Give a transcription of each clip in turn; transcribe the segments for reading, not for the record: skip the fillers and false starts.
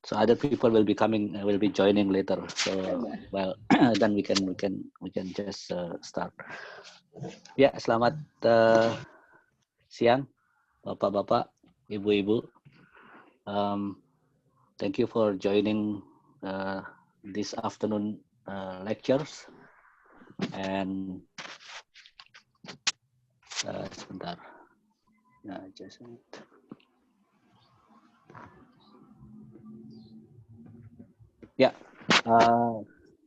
So other people will be coming, will be joining later. So well, then we can just start. Ya, selamat siang, bapak-bapak, ibu-ibu. Thank you for joining this afternoon lectures. And sebentar, just a minute. Yeah,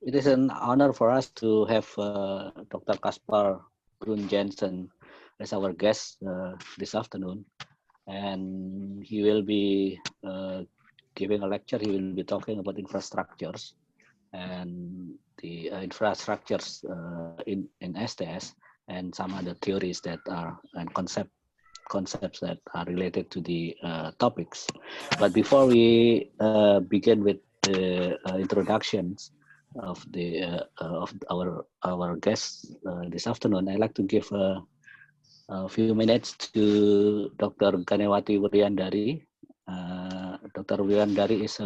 it is an honor for us to have Dr. Casper Bruun Jensen as our guest this afternoon, and he will be giving a lecture. He will be talking about infrastructures and the infrastructures in STS and some other theories that are and concepts that are related to the topics. But before we begin with the introductions of the of our guests this afternoon, I'd like to give a few minutes to Dr. Ganewati Wuryandari. Dr. Wuryandari is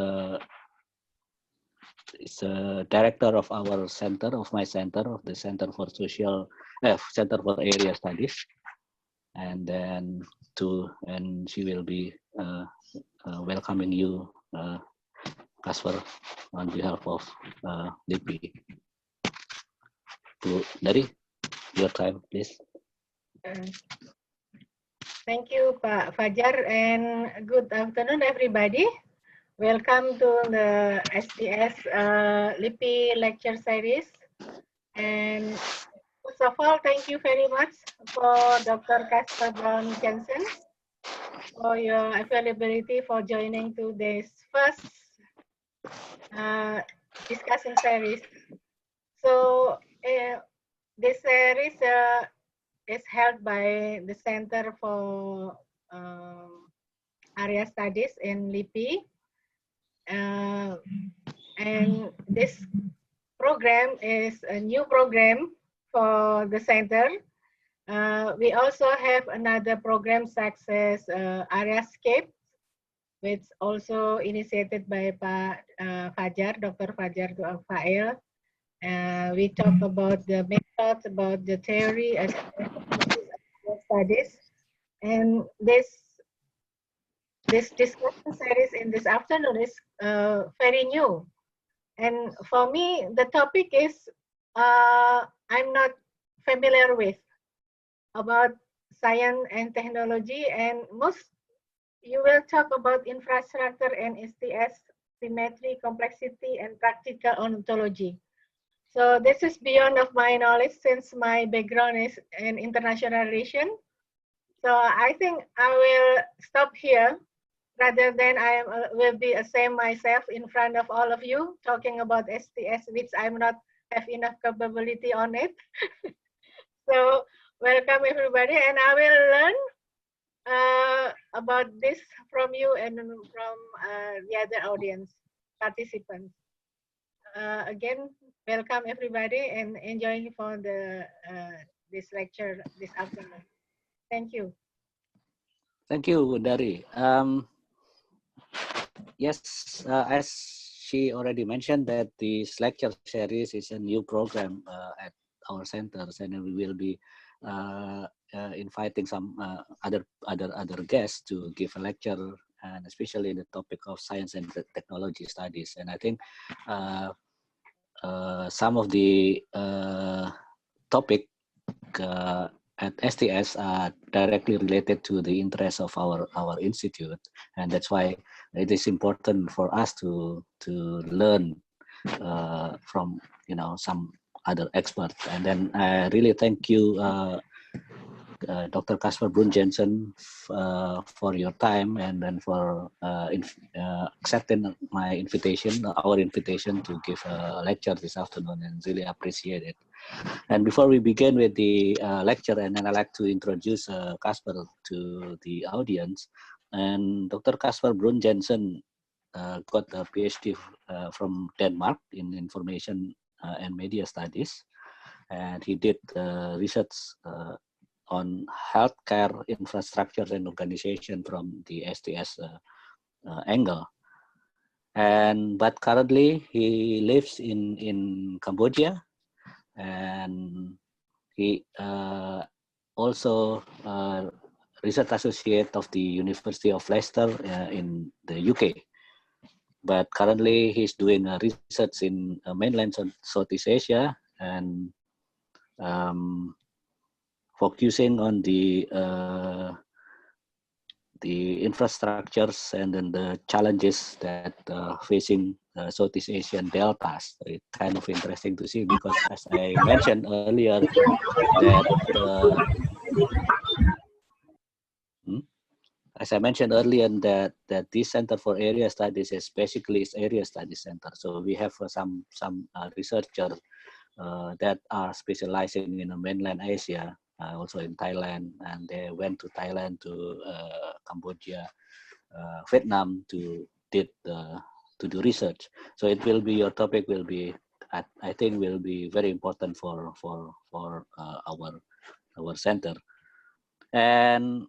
a director of our center, of my center, of the Center for Center for Area Studies. And then and she will be welcoming you, Casper, on behalf of LIPI. Dari, your time, please. Thank you, Pak Fajar, and good afternoon, everybody. Welcome to the STS LIPI lecture series. And first of all, thank you very much for Dr. Casper Bruun Jensen for your availability for joining today's first discussion series. So this series is held by the Center for Area Studies in LIPI. And this program is a new program for the center. We also have another program such as Ariascape, which also initiated by Pak Fajar, Dr. Fajar Fail. We talk about the methods, about the theory as studies, and this discussion series in this afternoon is very new. And for me, the topic is I'm not familiar with about science and technology, and most you will talk about infrastructure and STS, symmetry, complexity, and practical ontology. So this is beyond of my knowledge since my background is in international relations. So I think I will stop here rather than I will be ashamed myself in front of all of you talking about STS, which I'm not have enough capability on it. So welcome everybody, and I will learn about this from you and from the other audience participants. Again, welcome everybody and enjoying for the this lecture this afternoon. Thank you. Thank you, Dari. Yes, as she already mentioned that this lecture series is a new program at our centers, and we will be inviting some other guests to give a lecture, and especially in the topic of science and technology studies. And I think some of the topic at STS are directly related to the interests of our institute, and that's why it is important for us to learn from some other experts. And then I really thank you, Dr. Casper Bruun Jensen, for your time and then for accepting my invitation, our invitation to give a lecture this afternoon, and really appreciate it. And before we begin with the lecture, and then I'd like to introduce Casper to the audience. And Dr. Casper Bruun Jensen got a PhD from Denmark in information and media studies, and he did research on healthcare infrastructure and organization from the STS angle. but currently he lives in Cambodia, and he also research associate of the University of Leicester in the UK. But currently he's doing research in mainland Southeast Asia, and focusing on the infrastructures and then the challenges that facing Southeast Asian deltas. It's kind of interesting to see, because as I mentioned earlier, that that this Center for Area Studies is basically area study center. So we have some researchers that are specializing in mainland Asia, also in Thailand, and they went to Thailand, to Cambodia, Vietnam to do research. So it will be, your topic will be, I think will be very important for our center. And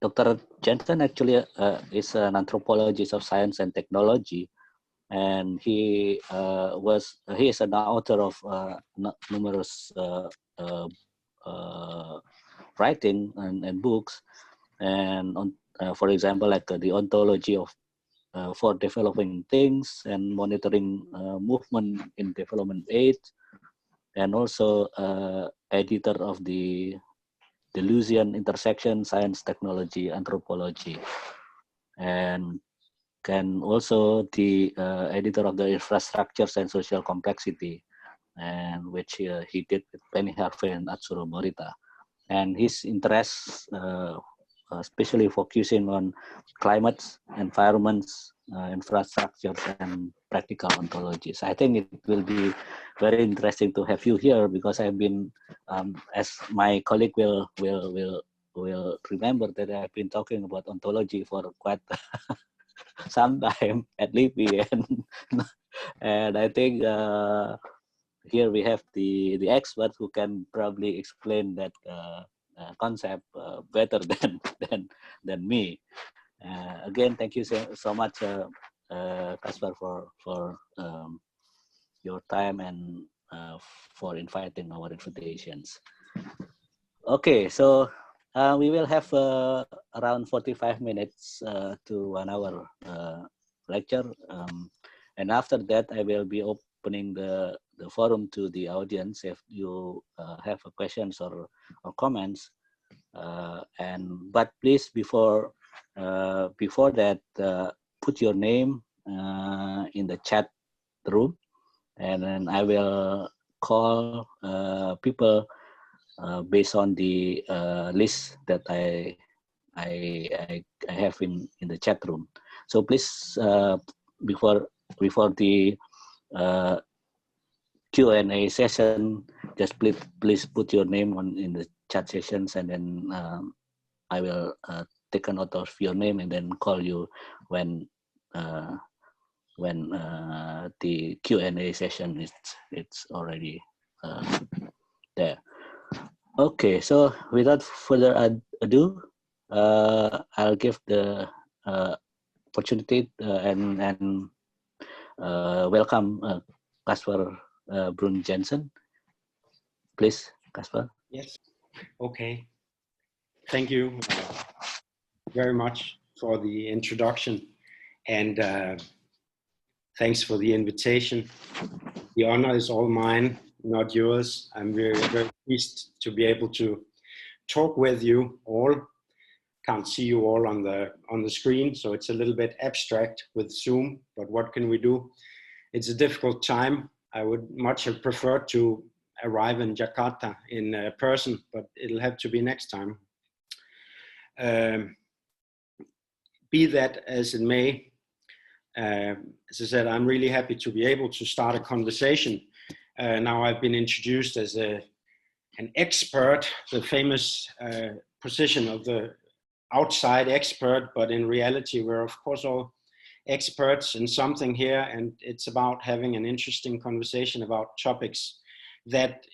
Dr. Jensen actually is an anthropologist of science and technology, and he is an author of numerous writing and books, and on for example, like the Ontology of for developing things and monitoring movement in development aid, and also editor of the Delusion Intersection Science, Technology, Anthropology, and can also the editor of the Infrastructures and Social Complexity, and which he did with Penny Harvey and Atsuro Morita. And his interests especially focusing on climates, environments, infrastructures, and practical ontologies. I think it will be very interesting to have you here, because I've been, as my colleague will remember, that I've been talking about ontology for quite some time at LIPI, and I think here we have the expert who can probably explain that concept better than me. Again, thank you so much, Casper, for your time and for inviting our invitations. Okay, so we will have around 45 minutes to 1 hour lecture, and after that I will be opening the forum to the audience if you have questions or comments. But please, before that, put your name in the chat room, and then I will call people based on the list that I have in the chat room. So please, before the Q&A session, just please put your name in the chat sessions, and then I will take a note of your name and then call you when the Q&A session it's already there. Okay, so without further ado, I'll give the opportunity and welcome Casper Bruun Jensen. Please, Casper. Yes. Okay. Thank you very much for the introduction, and thanks for the invitation. The honor is all mine, not yours. I'm very, very pleased to be able to talk with you all. Can't see you all on the screen, so it's a little bit abstract with Zoom, but what can we do? It's a difficult time. I would much have preferred to arrive in Jakarta in person, but it'll have to be next time. Be that as it may, as I said, I'm really happy to be able to start a conversation. Now I've been introduced as an expert, the famous position of the outside expert, but in reality, we're of course all experts in something here, and it's about having an interesting conversation about topics that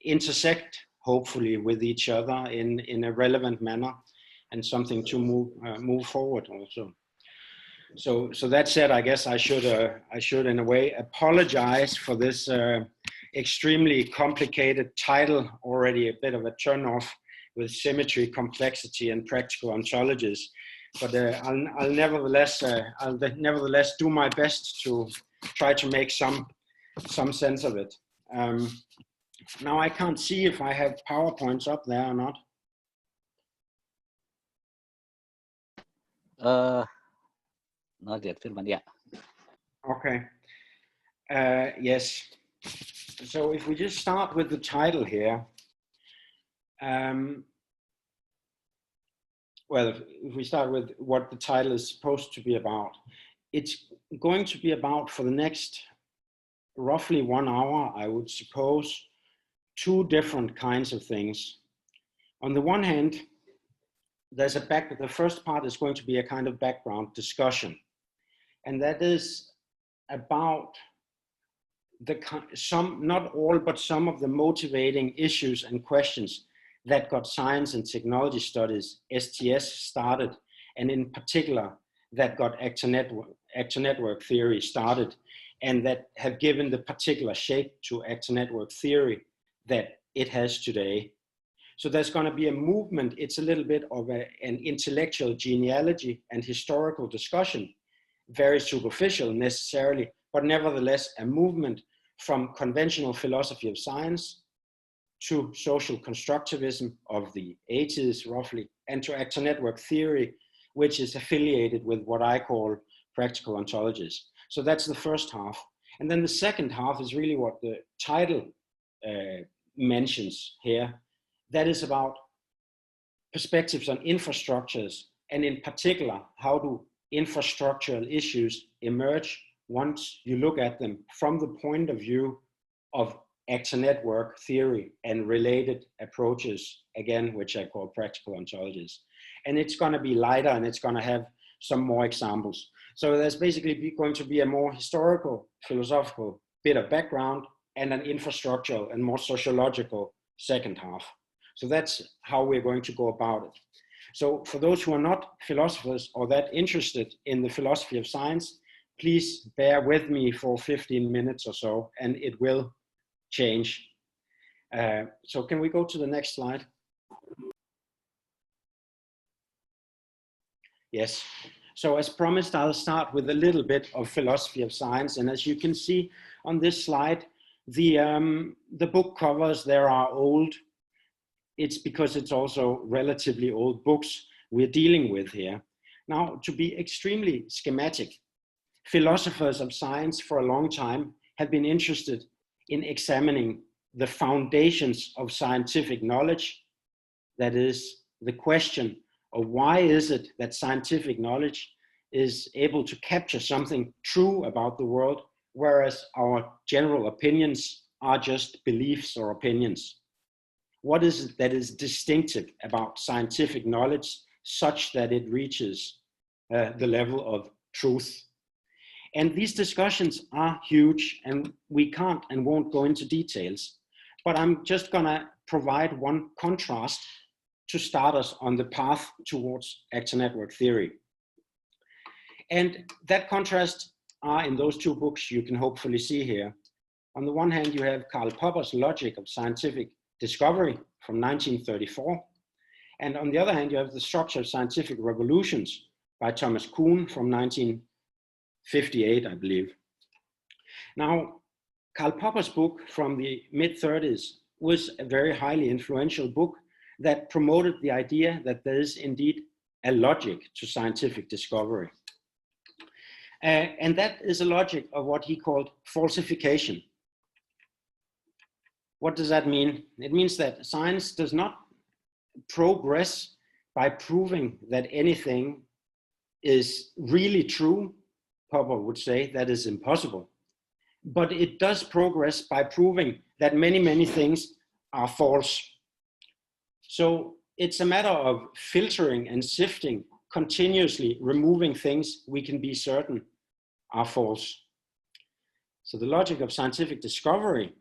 intersect, hopefully, with each other in a relevant manner, and something to move forward also. So that said, I guess I should in a way apologize for this extremely complicated title, already a bit of a turnoff with symmetry, complexity, and practical ontologies. But I'll nevertheless do my best to try to make some sense of it. Now I can't see if I have PowerPoints up there or not. Not yet, Firman. Yeah. Okay. Yes. So if we just start with the title here. Well, if we start with what the title is supposed to be about, it's going to be about, for the next roughly 1 hour, I would suppose, 2 different kinds of things. On the one hand, the first part is going to be a kind of background discussion. And that is about not all, but some of the motivating issues and questions that got science and technology studies, STS, started, and in particular that got actor network theory started, and that have given the particular shape to actor network theory that it has today. So there's going to be a movement. It's a little bit of an intellectual genealogy and historical discussion, very superficial necessarily, but nevertheless a movement from conventional philosophy of science to social constructivism of the 80s roughly, and to actor network theory, which is affiliated with what I call practical ontologies. So that's the first half. And then the second half is really what the title mentions here. That is about perspectives on infrastructures, and in particular, how do infrastructural issues emerge once you look at them from the point of view of actor network theory and related approaches, again, which I call practical ontologies. And it's going to be lighter, and it's going to have some more examples. So there's basically going to be a more historical, philosophical bit of background and an infrastructural and more sociological second half. So that's how we're going to go about it. So for those who are not philosophers or that interested in the philosophy of science, please bear with me for 15 minutes or so, and it will change. So can we go to the next slide? Yes. So as promised, I'll start with a little bit of philosophy of science. And as you can see on this slide, the book covers there are old. It's because it's also relatively old books we're dealing with here. Now, to be extremely schematic, philosophers of science for a long time have been interested in examining the foundations of scientific knowledge. That is the question of why is it that scientific knowledge is able to capture something true about the world, whereas our general opinions are just beliefs or opinions. What is it that is distinctive about scientific knowledge such that it reaches the level of truth? And these discussions are huge, and we can't and won't go into details, but I'm just gonna provide one contrast to start us on the path towards actor network theory. And that contrast are in those 2 books you can hopefully see here. On the one hand, you have Karl Popper's Logic of Scientific Discovery from 1934. And on the other hand, you have The Structure of Scientific Revolutions by Thomas Kuhn from 1958, I believe. Now, Karl Popper's book from the mid-30s was a very highly influential book that promoted the idea that there is indeed a logic to scientific discovery. And that is a logic of what he called falsification. What does that mean? It means that science does not progress by proving that anything is really true. Popper would say that is impossible. But it does progress by proving that many, many things are false. So it's a matter of filtering and sifting, continuously removing things we can be certain are false. So the logic of scientific discovery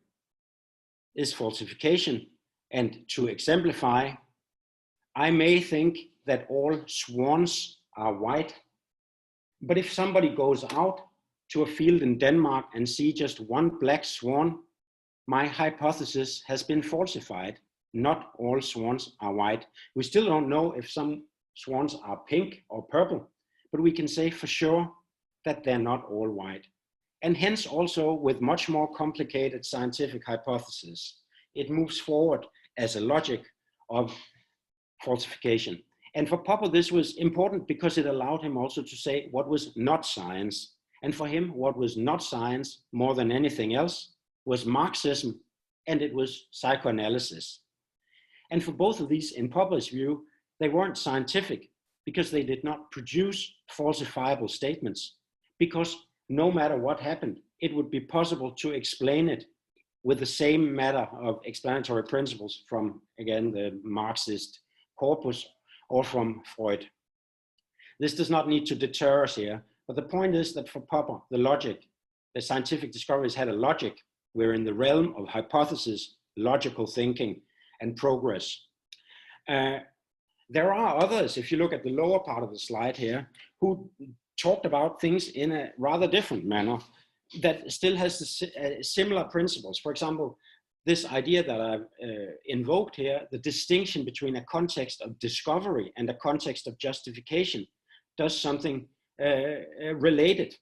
is falsification. And to exemplify, I may think that all swans are white, But if somebody goes out to a field in Denmark and see just one black swan, my hypothesis has been falsified. Not all swans are white. We still don't know if some swans are pink or purple, but we can say for sure that they're not all white. And hence also with much more complicated scientific hypotheses, it moves forward as a logic of falsification. And for Popper, this was important because it allowed him also to say what was not science. And for him, what was not science more than anything else was Marxism, and it was psychoanalysis. And for both of these, in Popper's view, they weren't scientific because they did not produce falsifiable statements, because no matter what happened, it would be possible to explain it with the same matter of explanatory principles from, again, the Marxist corpus or from Freud. This does not need to deter us here, but the point is that for Popper, the logic, the scientific discoveries had a logic. We're in the realm of hypothesis, logical thinking, and progress. There are others, if you look at the lower part of the slide here, who talked about things in a rather different manner that still has similar principles. For example, this idea that I've invoked here, the distinction between a context of discovery and a context of justification, does something related.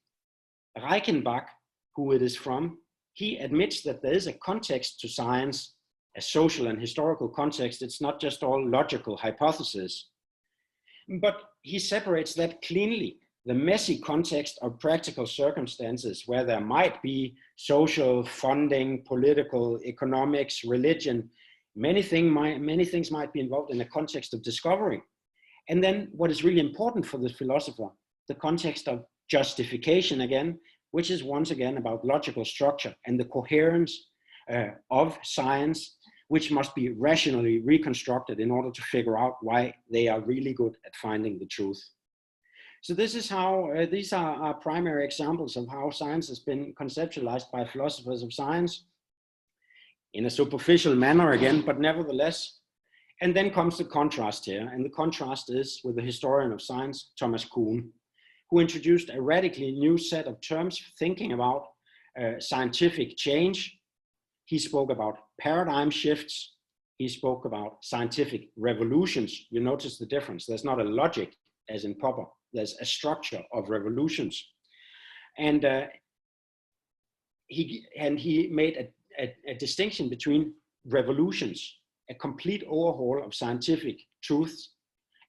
Reichenbach, who it is from, he admits that there is a context to science, a social and historical context. It's not just all logical hypotheses. But he separates that cleanly. The messy context of practical circumstances where there might be social, funding, political, economics, religion, many things might be involved in the context of discovery. And then what is really important for the philosopher, the context of justification again, which is once again about logical structure and the coherence of science, which must be rationally reconstructed in order to figure out why they are really good at finding the truth. So this is how, these are our primary examples of how science has been conceptualized by philosophers of science in a superficial manner again, but nevertheless. And then comes the contrast here. And the contrast is with the historian of science, Thomas Kuhn, who introduced a radically new set of terms for thinking about scientific change. He spoke about paradigm shifts. He spoke about scientific revolutions. You notice the difference. There's not a logic as in Popper. There's a structure of revolutions. And he made a distinction between revolutions, a complete overhaul of scientific truths,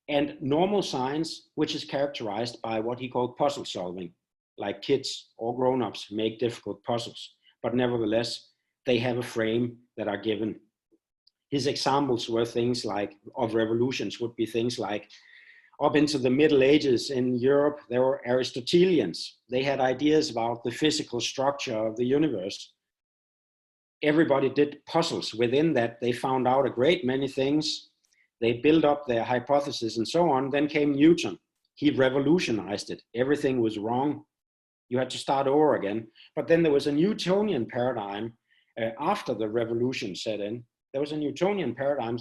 and normal science, which is characterized by what he called puzzle solving, like kids or grown-ups make difficult puzzles, but nevertheless, they have a frame that are given. His examples were things like, of revolutions would be things like, up into the Middle Ages in Europe, there were Aristotelians. They had ideas about the physical structure of the universe. Everybody did puzzles. Within that, they found out a great many things. They built up their hypothesis and so on. Then came Newton. He revolutionized it. Everything was wrong. You had to start over again. But then there was a Newtonian paradigm after the revolution set in. There was a Newtonian paradigm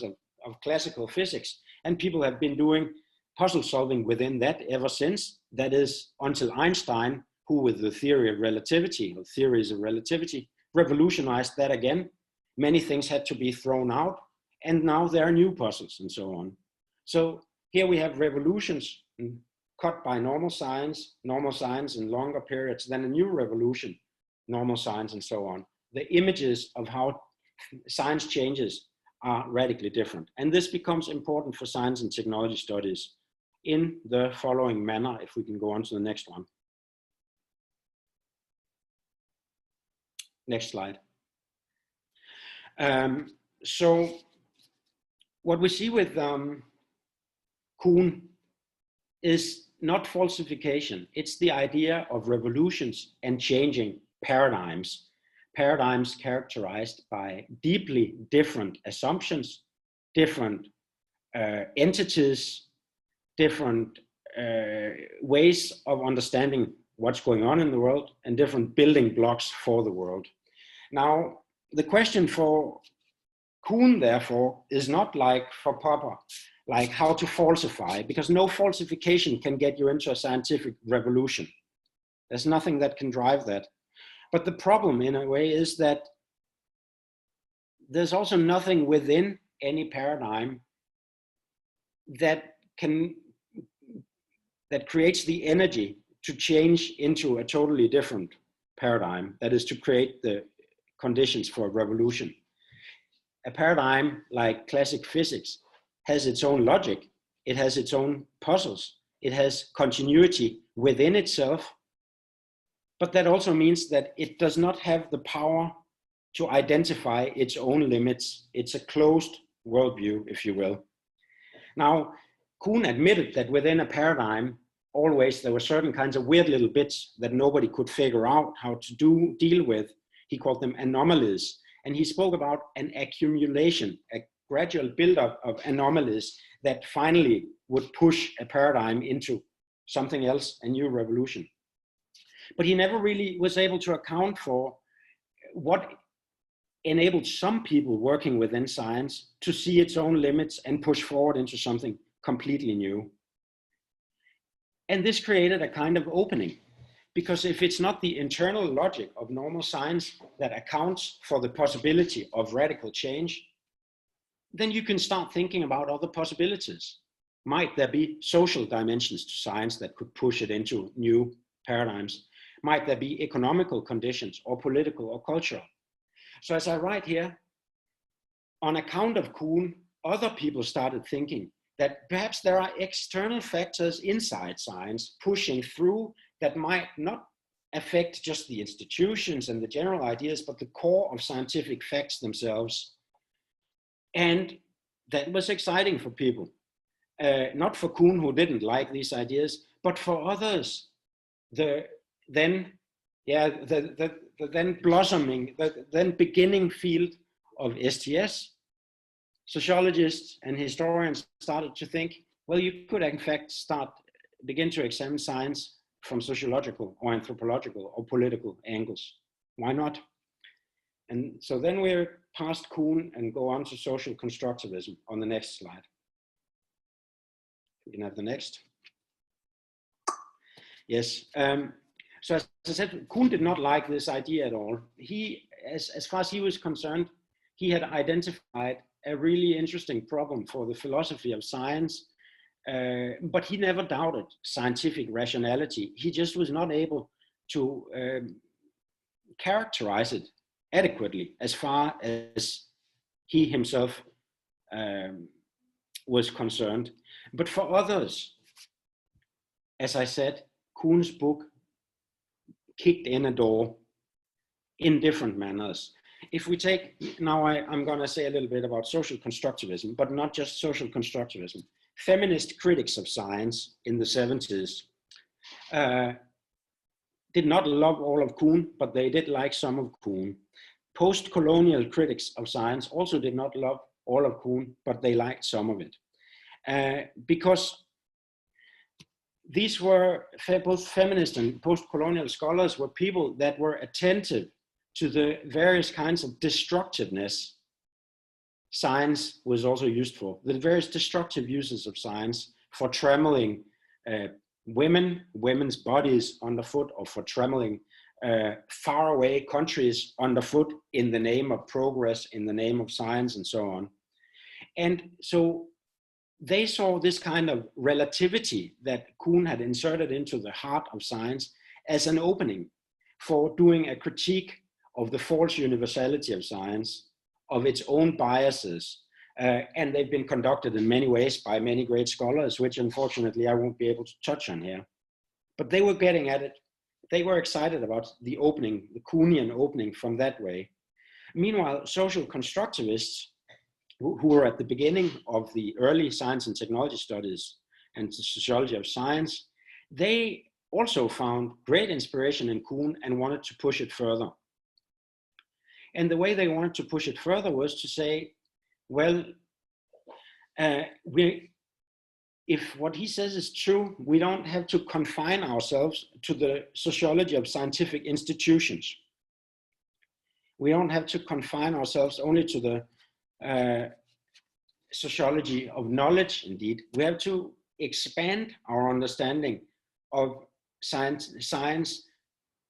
of classical physics. And people have been doing puzzle solving within that ever since. That is until Einstein, who with the theory of relativity, or theories of relativity, revolutionized that again. Many things had to be thrown out, and now there are new puzzles and so on. So here we have revolutions cut by normal science in longer periods, then a new revolution, normal science and so on. The images of how science changes are radically different. And this becomes important for science and technology studies in the following manner, if we can go on to the next one. Next slide. So what we see with Kuhn is not falsification. It's the idea of revolutions and changing paradigms. Paradigms characterized by deeply different assumptions, different entities, different ways of understanding what's going on in the world, and different building blocks for the world. Now, the question for Kuhn, therefore, is not like for Popper, like how to falsify, because no falsification can get you into a scientific revolution. There's nothing that can drive that. But the problem in a way is that there's also nothing within any paradigm that creates the energy to change into a totally different paradigm, that is to create the conditions for a revolution. A paradigm like classic physics has its own logic, it has its own puzzles, it has continuity within itself, but that also means that it does not have the power to identify its own limits. It's a closed worldview, if you will. Now, Kuhn admitted that within a paradigm, always there were certain kinds of weird little bits that nobody could figure out how to deal with. He called them anomalies. And he spoke about an accumulation, a gradual buildup of anomalies that finally would push a paradigm into something else, a new revolution. But he never really was able to account for what enabled some people working within science to see its own limits and push forward into something completely new. And this created a kind of opening, because if it's not the internal logic of normal science that accounts for the possibility of radical change, then you can start thinking about other possibilities. Might there be social dimensions to science that could push it into new paradigms? Might there be economical conditions or political or cultural? So as I write here, on account of Kuhn, other people started thinking that perhaps there are external factors inside science pushing through that might not affect just the institutions and the general ideas, but the core of scientific facts themselves. And that was exciting for people. Not for Kuhn, who didn't like these ideas, but for others. The then blossoming, the then beginning field of STS, sociologists and historians started to think, well, you could in fact begin to examine science from sociological or anthropological or political angles. Why not? And so then we're past Kuhn and go on to social constructivism on the next slide. We can have the next. Yes. So as I said, Kuhn did not like this idea at all. He, as far as he was concerned, he had identified a really interesting problem for the philosophy of science, but he never doubted scientific rationality. He just was not able to characterize it adequately as far as he himself was concerned. But for others, as I said, Kuhn's book kicked in a door in different manners. If we take, now I'm going to say a little bit about social constructivism, but not just social constructivism. Feminist critics of science in the 70s did not love all of Kuhn, but they did like some of Kuhn. Post-colonial critics of science also did not love all of Kuhn, but they liked some of it. Because these were both feminist and post-colonial scholars were people that were attentive to the various kinds of destructiveness science was also used for, the various destructive uses of science for trammeling women's bodies underfoot, or for trammeling faraway countries underfoot in the name of progress, in the name of science, and so on. And so they saw this kind of relativity that Kuhn had inserted into the heart of science as an opening for doing a critique of the false universality of science, of its own biases. And they've been conducted in many ways by many great scholars, which unfortunately I won't be able to touch on here. But they were getting at it. They were excited about the opening, the Kuhnian opening from that way. Meanwhile, social constructivists, who were at the beginning of the early science and technology studies and the sociology of science, they also found great inspiration in Kuhn and wanted to push it further. And the way they wanted to push it further was to say, well, if what he says is true, we don't have to confine ourselves to the sociology of scientific institutions. We don't have to confine ourselves only to the sociology of knowledge, indeed. We have to expand our understanding of science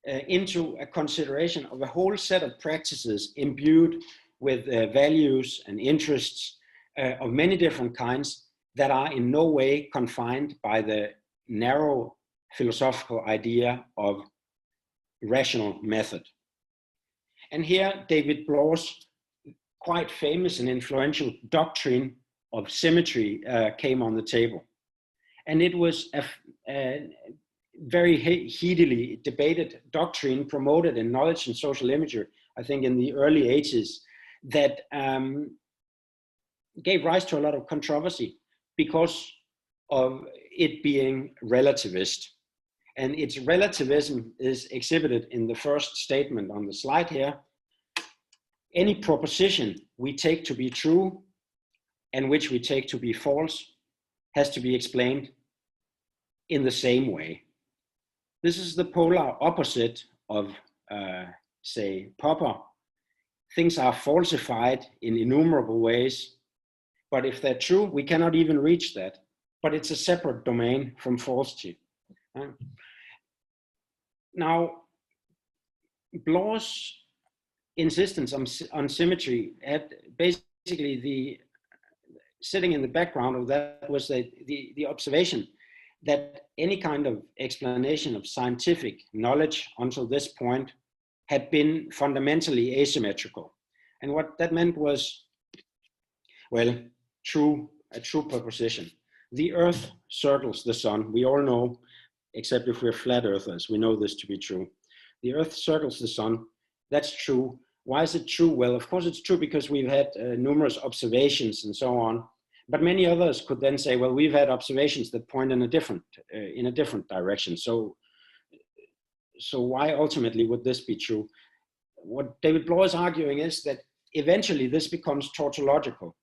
into a consideration of a whole set of practices imbued with values and interests of many different kinds that are in no way confined by the narrow philosophical idea of rational method. And here David Blau's quite famous and influential doctrine of symmetry came on the table. And it was a very heatedly debated doctrine promoted in knowledge and social imagery, I think in the early 80s, that gave rise to a lot of controversy because of it being relativist. And its relativism is exhibited in the first statement on the slide here. Any proposition we take to be true and which we take to be false has to be explained in the same way. This is the polar opposite of, say, Popper. Things are falsified in innumerable ways, but if they're true, we cannot even reach that. But it's a separate domain from falsity. Now, Blau's insistence on symmetry had basically sitting in the background of that was the observation that any kind of explanation of scientific knowledge until this point had been fundamentally asymmetrical. And what that meant was, well, a true proposition. The Earth circles the sun. We all know, except if we're flat earthers, we know this to be true. The Earth circles the sun. That's true. Why is it true? Well, of course it's true because we've had numerous observations and so on. But many others could then say, well, we've had observations that point in a different direction. So why ultimately would this be true? What David Blau is arguing is that eventually this becomes tautological.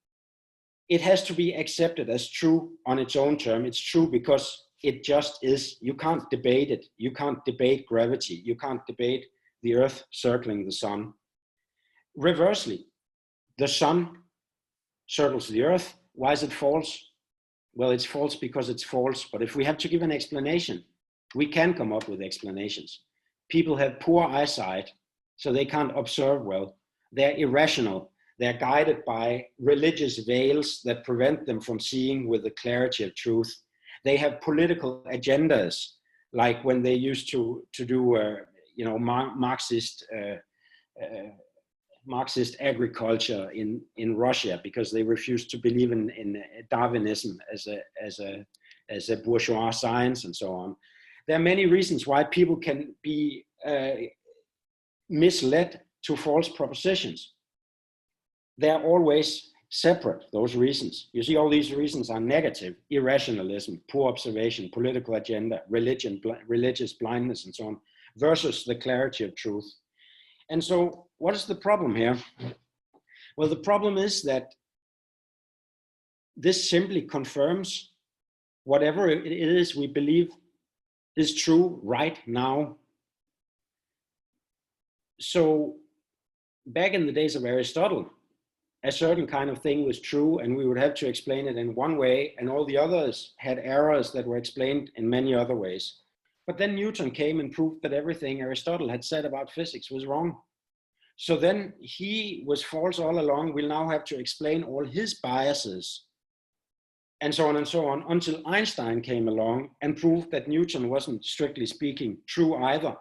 It has to be accepted as true on its own term. It's true because it just is. You can't debate it. You can't debate gravity. You can't debate the Earth circling the sun. Reversely, the sun circles the Earth. Why is it false? Well, it's false because it's false. But if we have to give an explanation, we can come up with explanations. People have poor eyesight, so they can't observe well. They're irrational. They're guided by religious veils that prevent them from seeing with the clarity of truth. They have political agendas, like when they used to do, Marxist agriculture in Russia, because they refused to believe in Darwinism as a bourgeois science and so on. There are many reasons why people can be misled to false propositions. They're always separate, those reasons. You see, all these reasons are negative: irrationalism, poor observation, political agenda, religion, religious blindness, and so on, versus the clarity of truth. And so what is the problem here? Well, the problem is that this simply confirms whatever it is we believe is true right now. So back in the days of Aristotle, a certain kind of thing was true and we would have to explain it in one way, and all the others had errors that were explained in many other ways. But then Newton came and proved that everything Aristotle had said about physics was wrong. So then he was false all along. We'll now have to explain all his biases and so on, until Einstein came along and proved that Newton wasn't, strictly speaking, true either.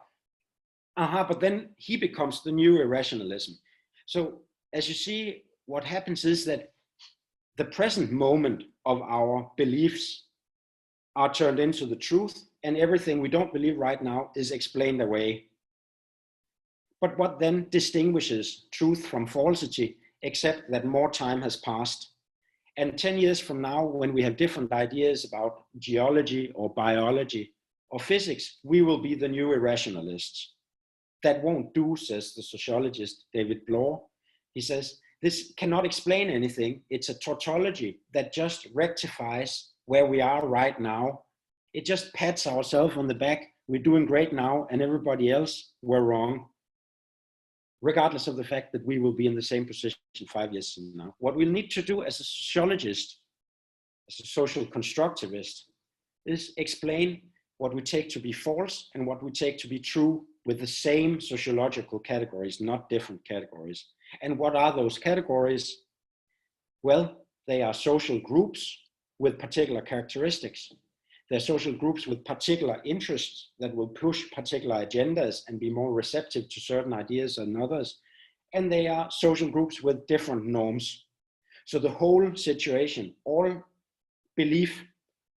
But then he becomes the new irrationalism. So as you see, what happens is that the present moment of our beliefs are turned into the truth, and everything we don't believe right now is explained away. But what then distinguishes truth from falsity, except that more time has passed? And 10 years from now, when we have different ideas about geology or biology or physics, we will be the new irrationalists. That won't do, says the sociologist David Blau. He says, this cannot explain anything. It's a tautology that just rectifies where we are right now. It just pats ourselves on the back. We're doing great now, and everybody else were wrong. regardless of the fact that we will be in the same position 5 years from now. What we'll need to do as a sociologist, as a social constructivist, is explain what we take to be false and what we take to be true with the same sociological categories, not different categories. And what are those categories? Well, they are social groups with particular characteristics. They're social groups with particular interests that will push particular agendas and be more receptive to certain ideas than others. And they are social groups with different norms. So the whole situation, all belief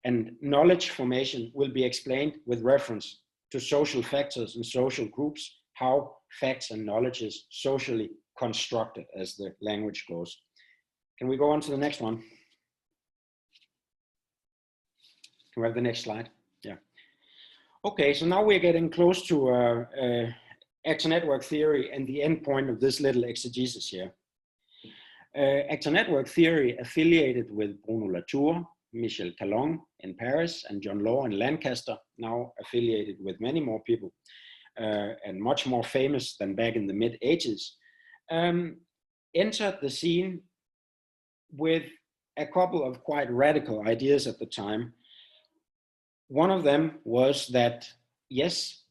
and knowledge formation will be explained with reference to social factors and social groups, how facts and knowledge is socially constructed, as the language goes. Can we go on to the next one? Can we have the next slide? Yeah. Okay, so now we're getting close to actor network theory and the end point of this little exegesis here. Actor network theory affiliated with Bruno Latour, Michel Calon in Paris, and John Law in Lancaster, now affiliated with many more people and much more famous than back in the mid-80s, entered the scene with a couple of quite radical ideas at the time. One of them was that, yes,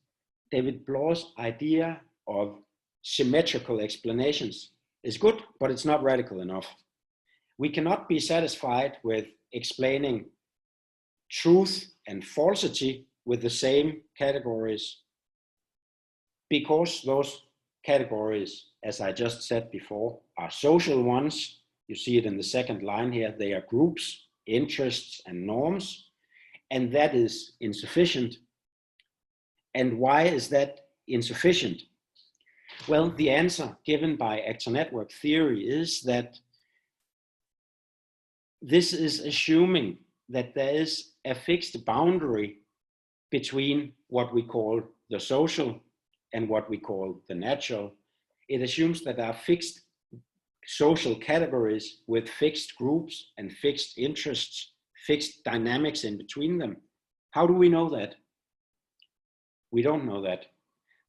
David Bloor's idea of symmetrical explanations is good, but it's not radical enough. We cannot be satisfied with explaining truth and falsity with the same categories, because those categories, as I just said before, are social ones. You see it in the second line here. They are groups, interests, and norms, and that is insufficient. And why is that insufficient? Well, the answer given by actor network theory is that this is assuming that there is a fixed boundary between what we call the social and what we call the natural. It assumes that there are fixed social categories with fixed groups and fixed interests, fixed dynamics in between them. How do we know that? We don't know that.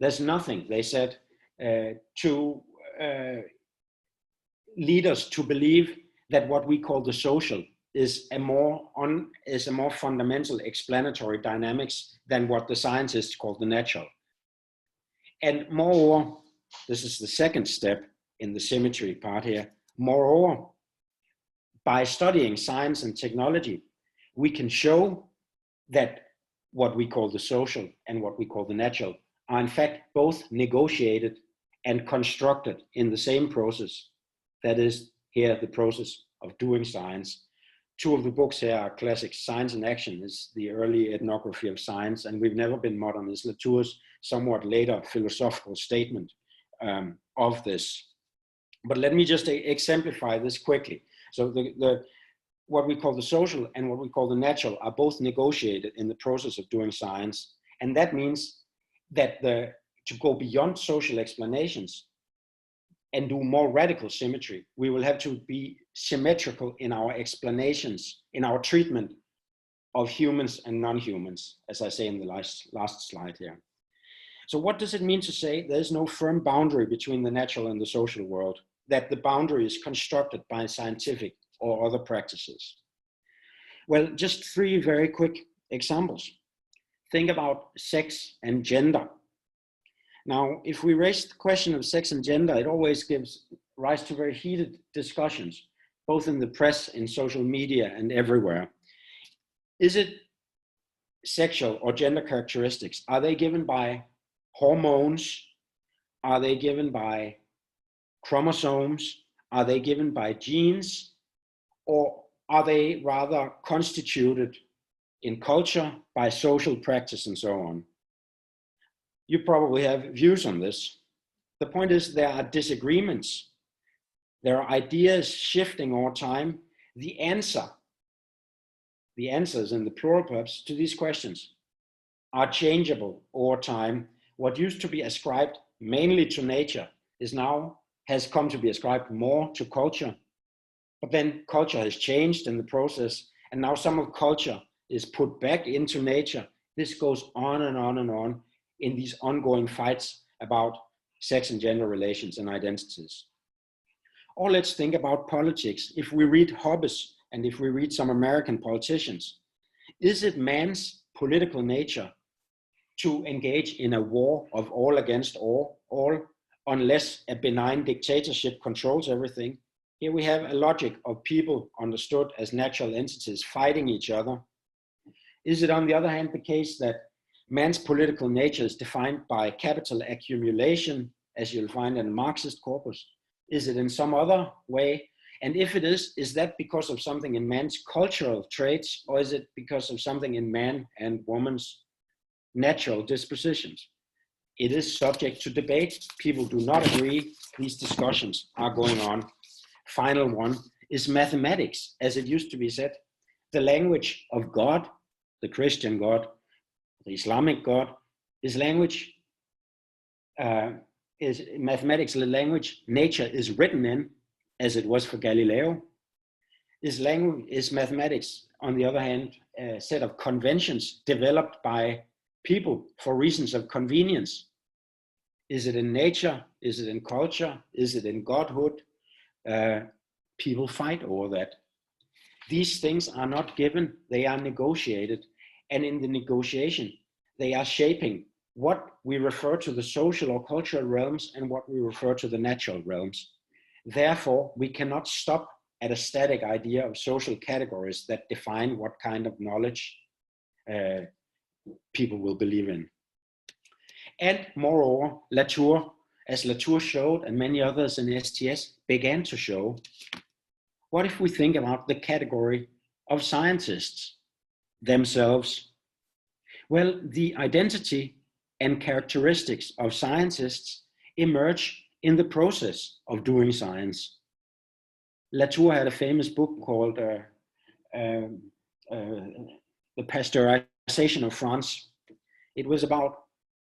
There's nothing, they said, to lead us to believe that what we call the social is a more fundamental explanatory dynamics than what the scientists call the natural. And moreover, this is the second step in the symmetry part here. Moreover, by studying science and technology, we can show that what we call the social and what we call the natural are in fact both negotiated and constructed in the same process. That is here the process of doing science. Two of the books here are classics. Science in Action is the early ethnography of science, and We've Never Been Modern is Latour's somewhat later philosophical statement of this. But let me just exemplify this quickly. So what we call the social and what we call the natural are both negotiated in the process of doing science. And that means that to go beyond social explanations and do more radical symmetry, we will have to be symmetrical in our explanations, in our treatment of humans and non-humans, as I say in the last slide here. So what does it mean to say there's no firm boundary between the natural and the social world, that the boundary is constructed by scientific or other practices? Well, just three very quick examples. Think about sex and gender. Now, if we raise the question of sex and gender, it always gives rise to very heated discussions, both in the press, in social media, and everywhere. Is it sexual or gender characteristics? Are they given by hormones? Are they given by chromosomes? Are they given by genes? Or are they rather constituted in culture by social practice and so on? You probably have views on this. The point is there are disagreements. There are ideas shifting over time. The answers in the plural perhaps to these questions are changeable over time. What used to be ascribed mainly to nature has come to be ascribed more to culture. But then culture has changed in the process, and now some of culture is put back into nature. This goes on and on and on in these ongoing fights about sex and gender relations and identities. Or let's think about politics. If we read Hobbes and if we read some American politicians, is it man's political nature to engage in a war of all against all unless a benign dictatorship controls everything? Here we have a logic of people understood as natural entities fighting each other. Is it, on the other hand, the case that man's political nature is defined by capital accumulation, as you'll find in Marxist corpus? Is it in some other way? And if it is that because of something in man's cultural traits, or is it because of something in man and woman's natural dispositions? It is subject to debate. People do not agree. These discussions are going on. Final one is mathematics, as it used to be said. The language of God, the Christian God, the Islamic God, is language, is mathematics the language nature is written in, as it was for Galileo? Is mathematics, on the other hand, a set of conventions developed by people for reasons of convenience? Is it in nature? Is it in culture? Is it in godhood? People fight over that. These things are not given, they are negotiated. And in the negotiation, they are shaping what we refer to the social or cultural realms and what we refer to the natural realms. Therefore, we cannot stop at a static idea of social categories that define what kind of knowledge people will believe in. And moreover, Latour, as Latour showed and many others in STS began to show, what if we think about the category of scientists themselves? Well, the identity and characteristics of scientists emerge in the process of doing science. Latour had a famous book called The Pasteurization of France. It was about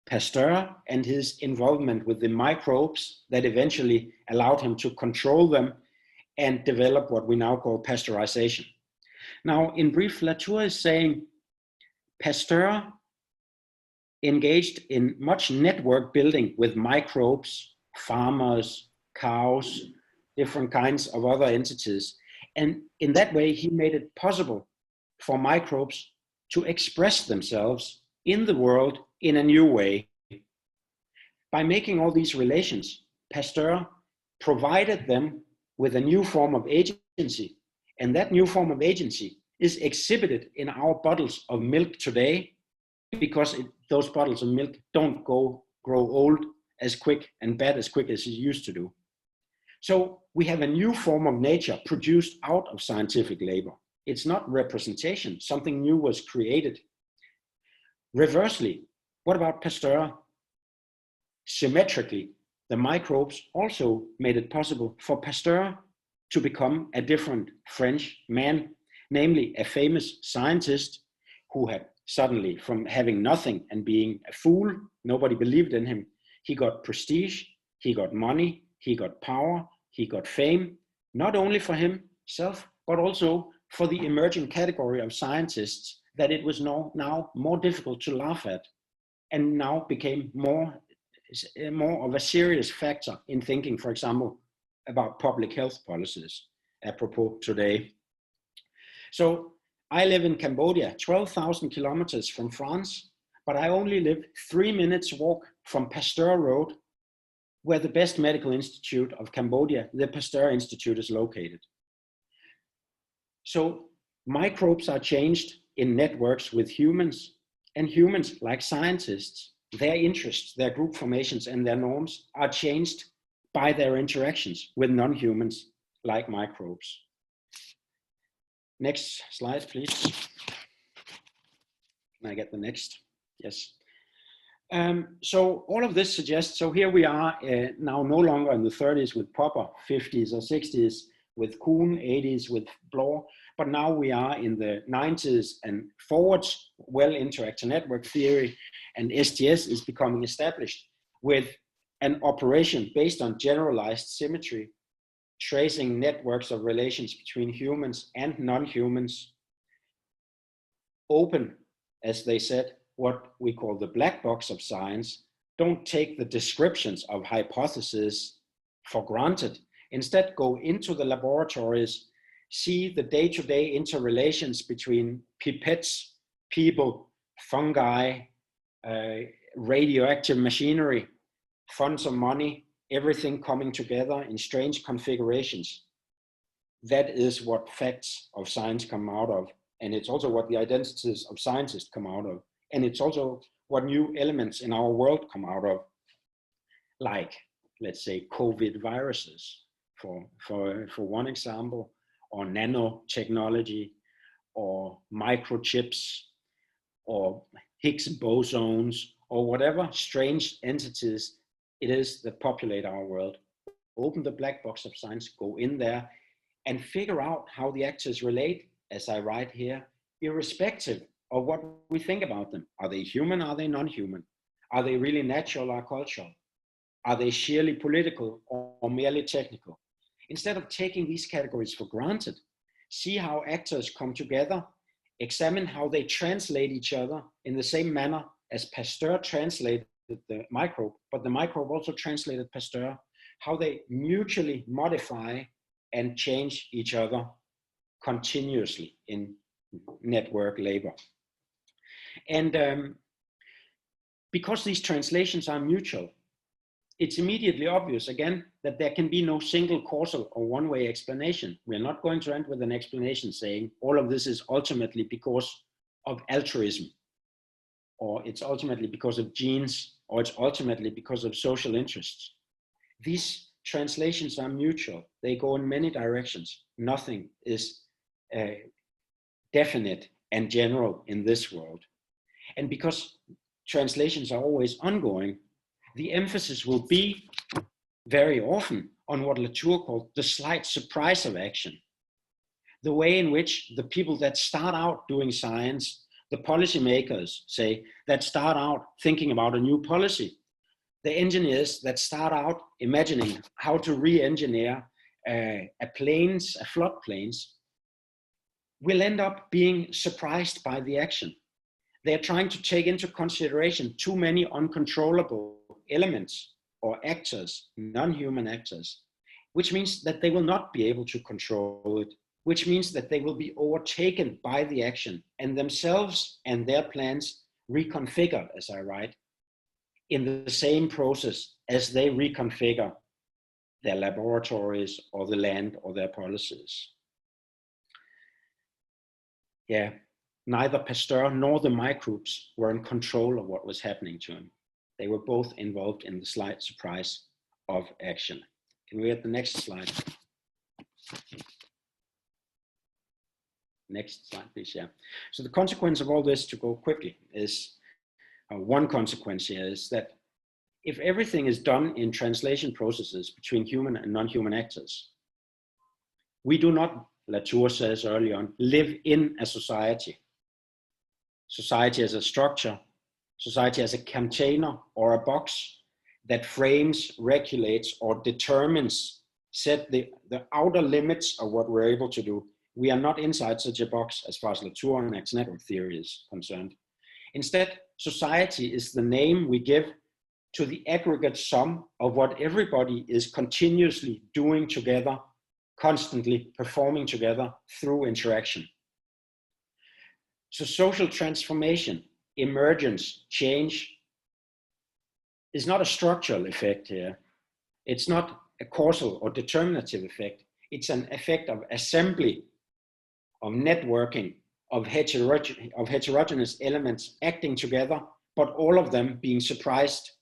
Pasteur and his involvement with the microbes that eventually allowed him to control them and develop what we now call pasteurization. Now, in brief, Latour is saying Pasteur engaged in much network building with microbes, farmers, cows, different kinds of other entities. And in that way, he made it possible for microbes to express themselves in the world in a new way. By making all these relations, Pasteur provided them with a new form of agency. And that new form of agency is exhibited in our bottles of milk today, because those bottles of milk don't grow old as quick and bad as quick as it used to do. So we have a new form of nature produced out of scientific labor. It's not representation, something new was created. Reversely, what about Pasteur? Symmetrically, the microbes also made it possible for Pasteur to become a different French man, namely a famous scientist who had suddenly, from having nothing and being a fool, nobody believed in him, he got prestige, he got money, he got power, he got fame, not only for himself, but also for the emerging category of scientists that it was now more difficult to laugh at, and now became more of a serious factor in thinking, for example, about public health policies, apropos today. So I live in Cambodia, 12,000 kilometers from France, but I only live 3 minutes walk from Pasteur Road, where the best medical institute of Cambodia, the Pasteur Institute, is located. So microbes are changed in networks with humans, and humans, like scientists, their interests, their group formations, and their norms are changed by their interactions with non-humans, like microbes. Next slide, please. Can I get the next? Yes. So all of this suggests, so here we are now no longer in the 30s with Popper, 50s or 60s with Kuhn, 80s with Bloor, but now we are in the 90s and forwards, well into actor network theory, and STS is becoming established with an operation based on generalized symmetry, tracing networks of relations between humans and non-humans, open, as they said, what we call the black box of science, don't take the descriptions of hypotheses for granted. Instead, go into the laboratories, see the day-to-day interrelations between pipettes, people, fungi, radioactive machinery, funds of money, everything coming together in strange configurations. That is what facts of science come out of. And it's also what the identities of scientists come out of. And it's also what new elements in our world come out of, like, let's say, COVID viruses, for one example, or nanotechnology, or microchips, or Higgs bosons, or whatever strange entities it is that populate our world. Open the black box of science, go in there, and figure out how the actors relate, as I write here, irrespective of what we think about them. Are they human? Are they non-human? Are they really natural or cultural? Are they sheerly political or merely technical? Instead of taking these categories for granted, see how actors come together, examine how they translate each other in the same manner as Pasteur translated the microbe, but the microbe also translated Pasteur, how they mutually modify and change each other continuously in network labor. And because these translations are mutual, it's immediately obvious, again, that there can be no single causal or one-way explanation. We're not going to end with an explanation saying all of this is ultimately because of altruism, or it's ultimately because of genes, or it's ultimately because of social interests. These translations are mutual. They go in many directions. Nothing is definite and general in this world. And because translations are always ongoing, the emphasis will be very often on what Latour called the slight surprise of action. The way in which the people that start out doing science, the policymakers, say, that start out thinking about a new policy, the engineers that start out imagining how to re-engineer floodplains, will end up being surprised by the action. They're trying to take into consideration too many uncontrollable elements or actors, non-human actors, which means that they will not be able to control it, which means that they will be overtaken by the action and themselves and their plans reconfigured, as I write, in the same process as they reconfigure their laboratories or the land or their policies. Yeah, neither Pasteur nor the microbes were in control of what was happening to him. They were both involved in the slight surprise of action. Can we get the next slide? Next slide, please. Yeah. So the consequence of all this, to go quickly, is one consequence here is that if everything is done in translation processes between human and non-human actors, we do not, Latour says early on, live in a society. Society as a structure, society as a container or a box that frames, regulates, or determines, set the outer limits of what we're able to do. We are not inside such a box as far as Latour and X network theory is concerned. Instead, society is the name we give to the aggregate sum of what everybody is continuously doing together, constantly performing together through interaction. So social transformation, emergence, change is not a structural effect here. It's not a causal or determinative effect. It's an effect of assembly, of networking, of heterogeneous elements acting together, but all of them being surprised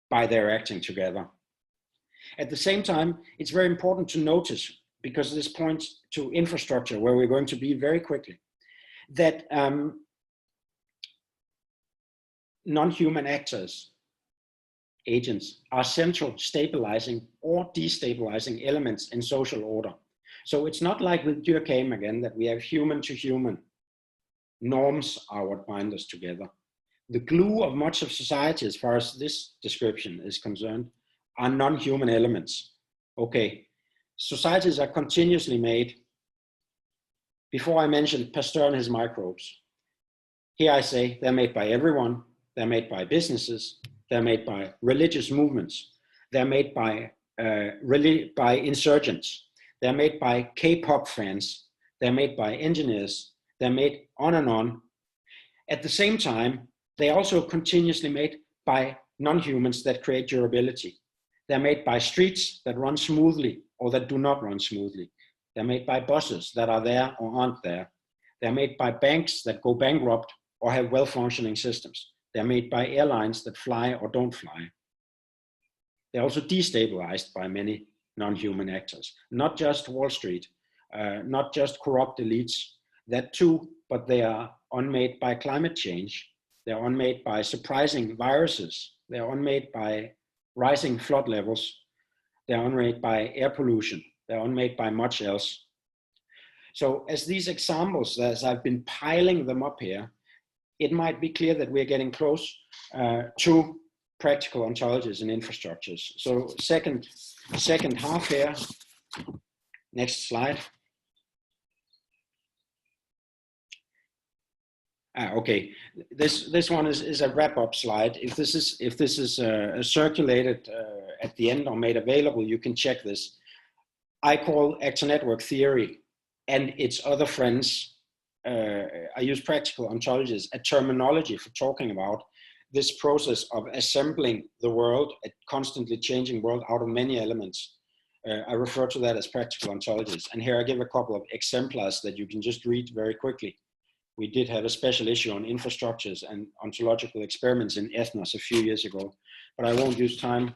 by their acting together. At the same time, it's very important to notice, because this points to infrastructure, where we're going to be very quickly, that non-human actors, agents, are central stabilizing or destabilizing elements in social order. So it's not like with Durkheim again, that we have human to human. Norms are what bind us together. The glue of much of society, as far as this description is concerned, are non-human elements. Okay, societies are continuously made. Before I mentioned Pasteur and his microbes. Here I say they're made by everyone. They're made by businesses. they're made by religious movements, they're made by insurgents, they're made by K-pop fans, they're made by engineers, they're made on and on. At the same time, they also continuously made by non-humans that create durability. They're made by streets that run smoothly or that do not run smoothly. They're made by buses that are there or aren't there. They're made by banks that go bankrupt or have well-functioning systems. They're made by airlines that fly or don't fly. They're also destabilized by many non-human actors, not just Wall Street, not just corrupt elites, that too, but they are unmade by climate change. They're unmade by surprising viruses. They're unmade by rising flood levels. They're unmade by air pollution. They're unmade by much else. So as these examples, as I've been piling them up here, it might be clear that we're getting close to practical ontologies and infrastructures. So second half here, next slide. Okay, this one is a wrap-up slide. If this is circulated at the end or made available, you can check this. I call actor network theory and its other friends. I use practical ontologies, a terminology for talking about this process of assembling the world, a constantly changing world out of many elements. I refer to that as practical ontologies. And here I give a couple of exemplars that you can just read very quickly. We did have a special issue on infrastructures and ontological experiments in Ethnos a few years ago, but I won't use time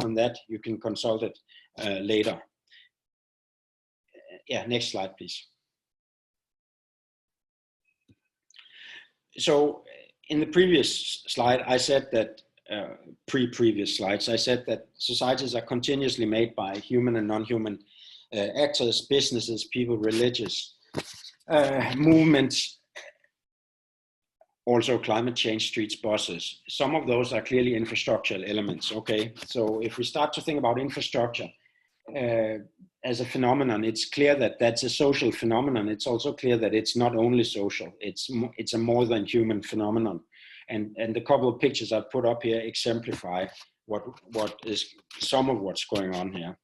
on that. You can consult it later. Yeah, next slide, please. So in the previous slide, I said that, previous slides, I said that societies are continuously made by human and non-human actors, businesses, people, religious movements, also climate change, streets, buses. Some of those are clearly infrastructural elements, okay? So if we start to think about infrastructure as a phenomenon, it's clear that that's a social phenomenon. It's also clear that it's not only social, it's a more than human phenomenon. And the couple of pictures I've put up here exemplify what is some of what's going on here.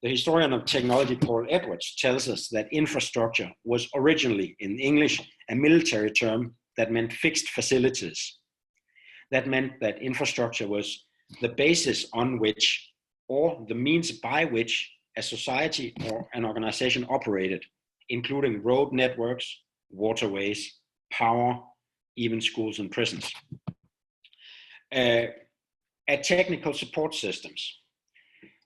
The historian of technology, Paul Edwards, tells us that infrastructure was originally, in English, a military term that meant fixed facilities. That meant that infrastructure was the basis on which, or the means by which, a society or an organization operated, including road networks, waterways, power, even schools and prisons. At technical support systems,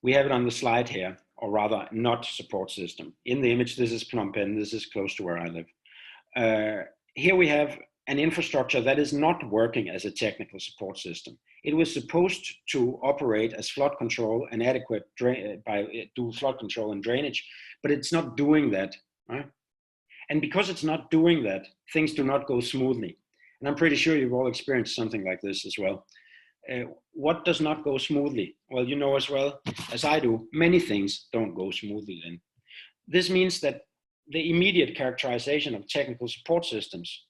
we have it on the slide here, or rather not support system. In the image, this is Phnom Penh, this is close to where I live. Here we have an infrastructure that is not working as a technical support system. It was supposed to operate as flood control and adequate do flood control and drainage, but it's not doing that, right? And because it's not doing that, things do not go smoothly. And I'm pretty sure you've all experienced something like this as well. What does not go smoothly? Well, you know as well as I do, many things don't go smoothly then. This means that the immediate characterization of technical support systems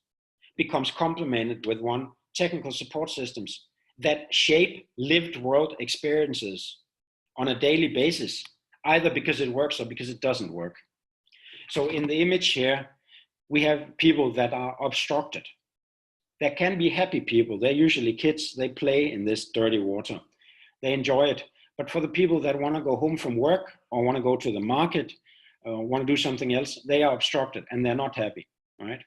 becomes complemented with one, technical support systems that shape lived world experiences on a daily basis, either because it works or because it doesn't work. So in the image here, we have people that are obstructed. There can be happy people. They're usually kids. They play in this dirty water. They enjoy it. But for the people that want to go home from work or want to go to the market, want to do something else, they are obstructed and they're not happy, right?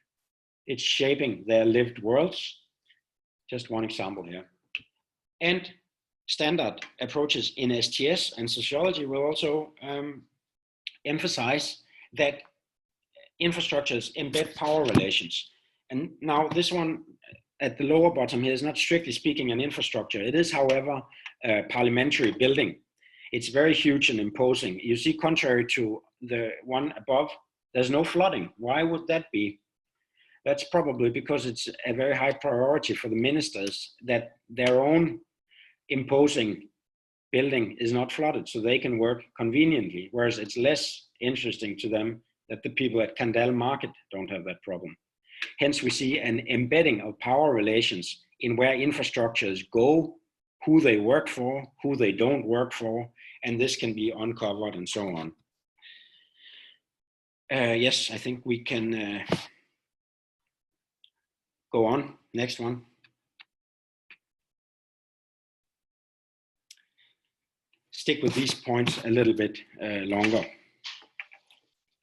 It's shaping their lived worlds. Just one example here. And standard approaches in STS and sociology will also emphasize that infrastructures embed power relations. And now this one at the lower bottom here is not strictly speaking an infrastructure. It is, however, a parliamentary building. It's very huge and imposing. You see, contrary to the one above, there's no flooding. Why would that be? That's probably because it's a very high priority for the ministers that their own imposing building is not flooded, so they can work conveniently, whereas it's less interesting to them that the people at Kandal Market don't have that problem. Hence, we see an embedding of power relations in where infrastructures go who they work for, who they don't work for, and this can be uncovered and so on. Yes, I think we can go on. Next one. Stick with these points a little bit longer.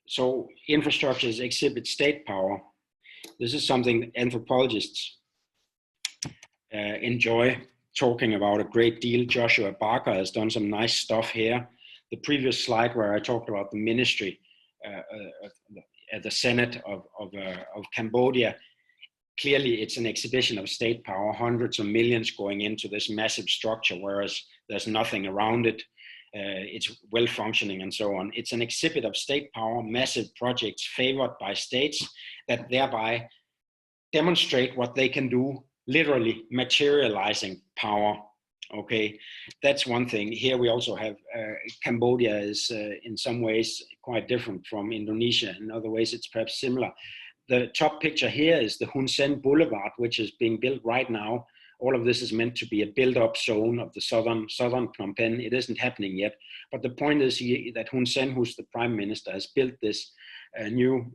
So infrastructures exhibit state power. This is something anthropologists enjoy talking about a great deal. Joshua Barker has done some nice stuff here. The previous slide where I talked about the ministry at the Senate of Cambodia, clearly it's an exhibition of state power, hundreds of millions going into this massive structure, whereas there's nothing around it. It's well functioning and so on. It's an exhibit of state power, massive projects favored by states that thereby demonstrate what they can do, literally materializing power. Okay, that's one thing. Here we also have Cambodia is in some ways quite different from Indonesia. In other ways, it's perhaps similar. The top picture here is the Hun Sen Boulevard, which is being built right now. All of this is meant to be a build-up zone of the southern Phnom Penh. It isn't happening yet. But the point is that Hun Sen, who's the prime minister, has built this new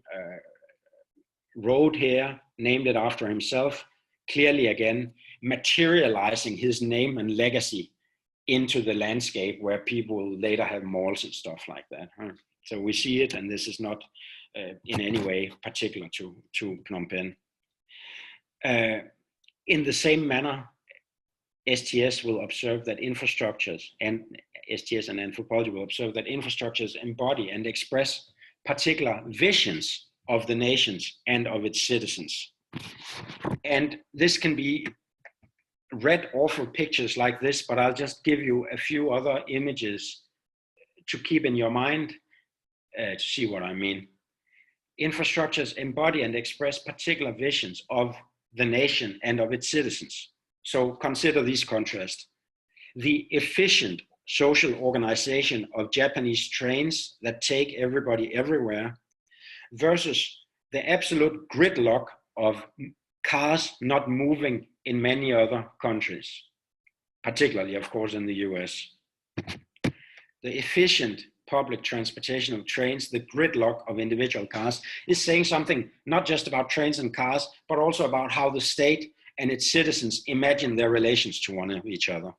road here, named it after himself, clearly again, materializing his name and legacy into the landscape where people will later have malls and stuff like that. So we see it, and this is not in any way particular to Phnom Penh. In the same manner, STS will observe that infrastructures, and STS and anthropology will observe that infrastructures embody and express particular visions of the nations and of its citizens. And this can be read off of pictures like this, but I'll just give you a few other images to keep in your mind to see what I mean. Infrastructures embody and express particular visions of the nation and of its citizens. So consider these contrasts. The efficient social organization of Japanese trains that take everybody everywhere versus the absolute gridlock of cars not moving in many other countries, particularly, of course, in the US. The efficient public transportation of trains, the gridlock of individual cars, is saying something not just about trains and cars, but also about how the state and its citizens imagine their relations to one of each other.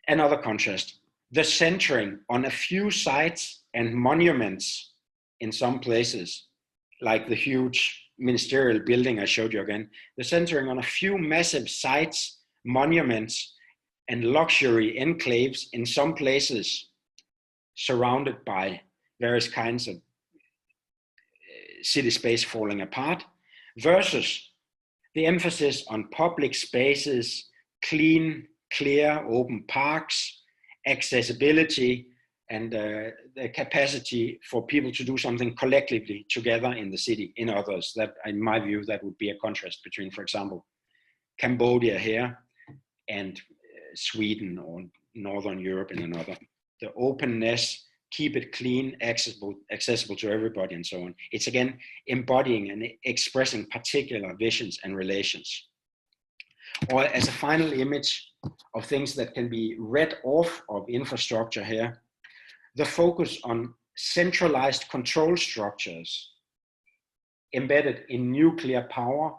Another contrast, the centering on a few sites and monuments in some places, like the huge ministerial building I showed you again, the centering on a few massive sites, monuments, and luxury enclaves in some places surrounded by various kinds of city space falling apart, versus the emphasis on public spaces, clean, clear, open parks, accessibility, and the capacity for people to do something collectively together in the city, in others. That, in my view, that would be a contrast between, for example, Cambodia here and Sweden or Northern Europe in another. The openness, keep it clean, accessible to everybody, and so on. It's again embodying and expressing particular visions and relations. Or as a final image of things that can be read off of infrastructure here, the focus on centralized control structures embedded in nuclear power,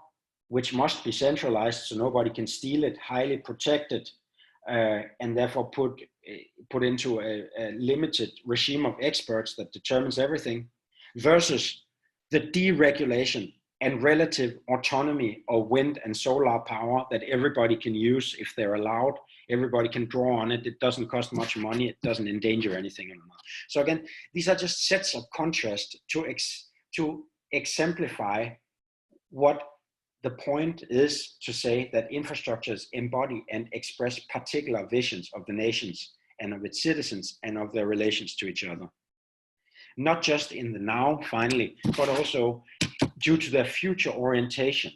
which must be centralized so nobody can steal it, highly protected, and therefore put into a limited regime of experts that determines everything, versus the deregulation and relative autonomy of wind and solar power that everybody can use if they're allowed. Everybody can draw on it. It doesn't cost much money. It doesn't endanger anything. So again, these are just sets of contrast to exemplify what the point is, to say that infrastructures embody and express particular visions of the nations and of its citizens and of their relations to each other. Not just in the now, finally, but also due to their future orientation,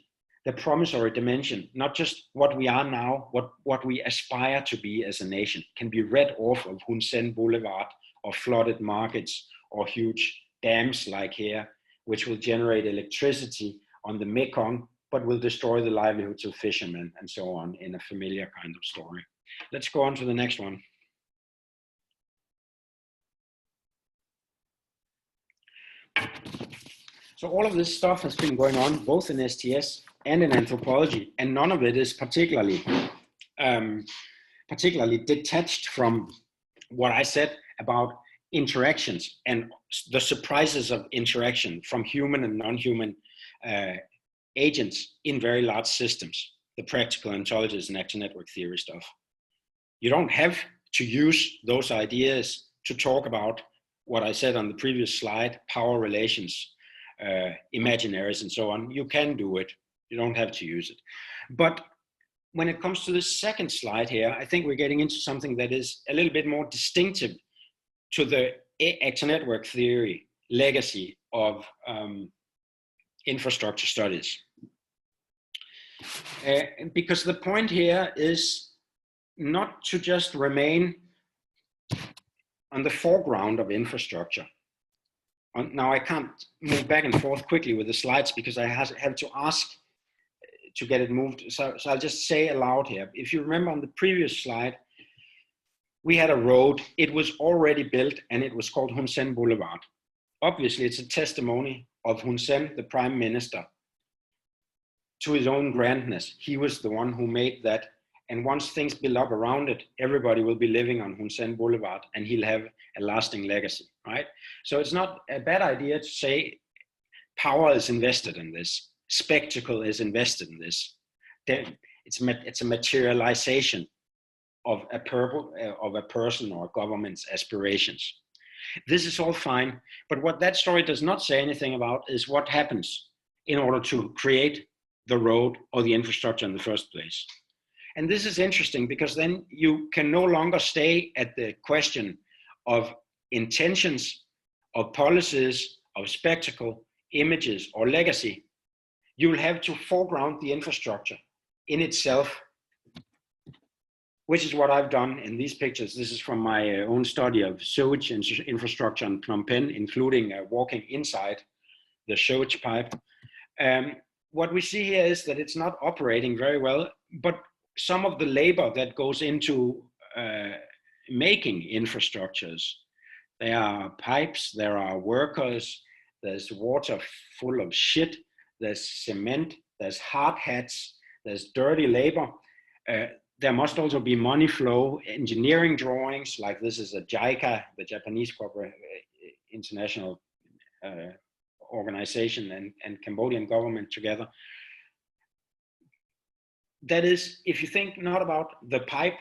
the promissory dimension, not just what we are now, what we aspire to be as a nation, can be read off of Hun Sen Boulevard or flooded markets or huge dams like here, which will generate electricity on the Mekong but will destroy the livelihoods of fishermen and so on, in a familiar kind of story. Let's go on to the next one. So all of this stuff has been going on both in STS and in anthropology, and none of it is particularly detached from what I said about interactions and the surprises of interaction from human and non-human agents in very large systems, the practical ontologies and action network theory stuff. You don't have to use those ideas to talk about what I said on the previous slide, power relations, imaginaries and so on. You can do it, you don't have to use it. But when it comes to the second slide here, I think we're getting into something that is a little bit more distinctive to the action network theory legacy of infrastructure studies. Because the point here is not to just remain on the foreground of infrastructure. Now I can't move back and forth quickly with the slides because I have to ask to get it moved. So I'll just say aloud here. If you remember on the previous slide, we had a road. It was already built and it was called Hun Sen Boulevard. Obviously, it's a testimony of Hun Sen, the prime minister, to his own grandness. He was the one who made that. And once things build up around it, everybody will be living on Hun Sen Boulevard and he'll have a lasting legacy, right? So it's not a bad idea to say power is invested in this, spectacle is invested in this. It's a materialization of a person or a government's aspirations. This is all fine, but what that story does not say anything about is what happens in order to create the road or the infrastructure in the first place. And this is interesting because then you can no longer stay at the question of intentions, of policies, of spectacle, images, or legacy. You'll have to foreground the infrastructure in itself, which is what I've done in these pictures. This is from my own study of sewage and infrastructure in Phnom Penh, including walking inside the sewage pipe. What we see here is that it's not operating very well, but some of the labor that goes into making infrastructures, there are pipes, there are workers, there's water full of shit, there's cement, there's hard hats, there's dirty labor. There must also be money flow, engineering drawings, like this is a JICA, the Japanese corporate international organization, and Cambodian government together. That is, if you think not about the pipe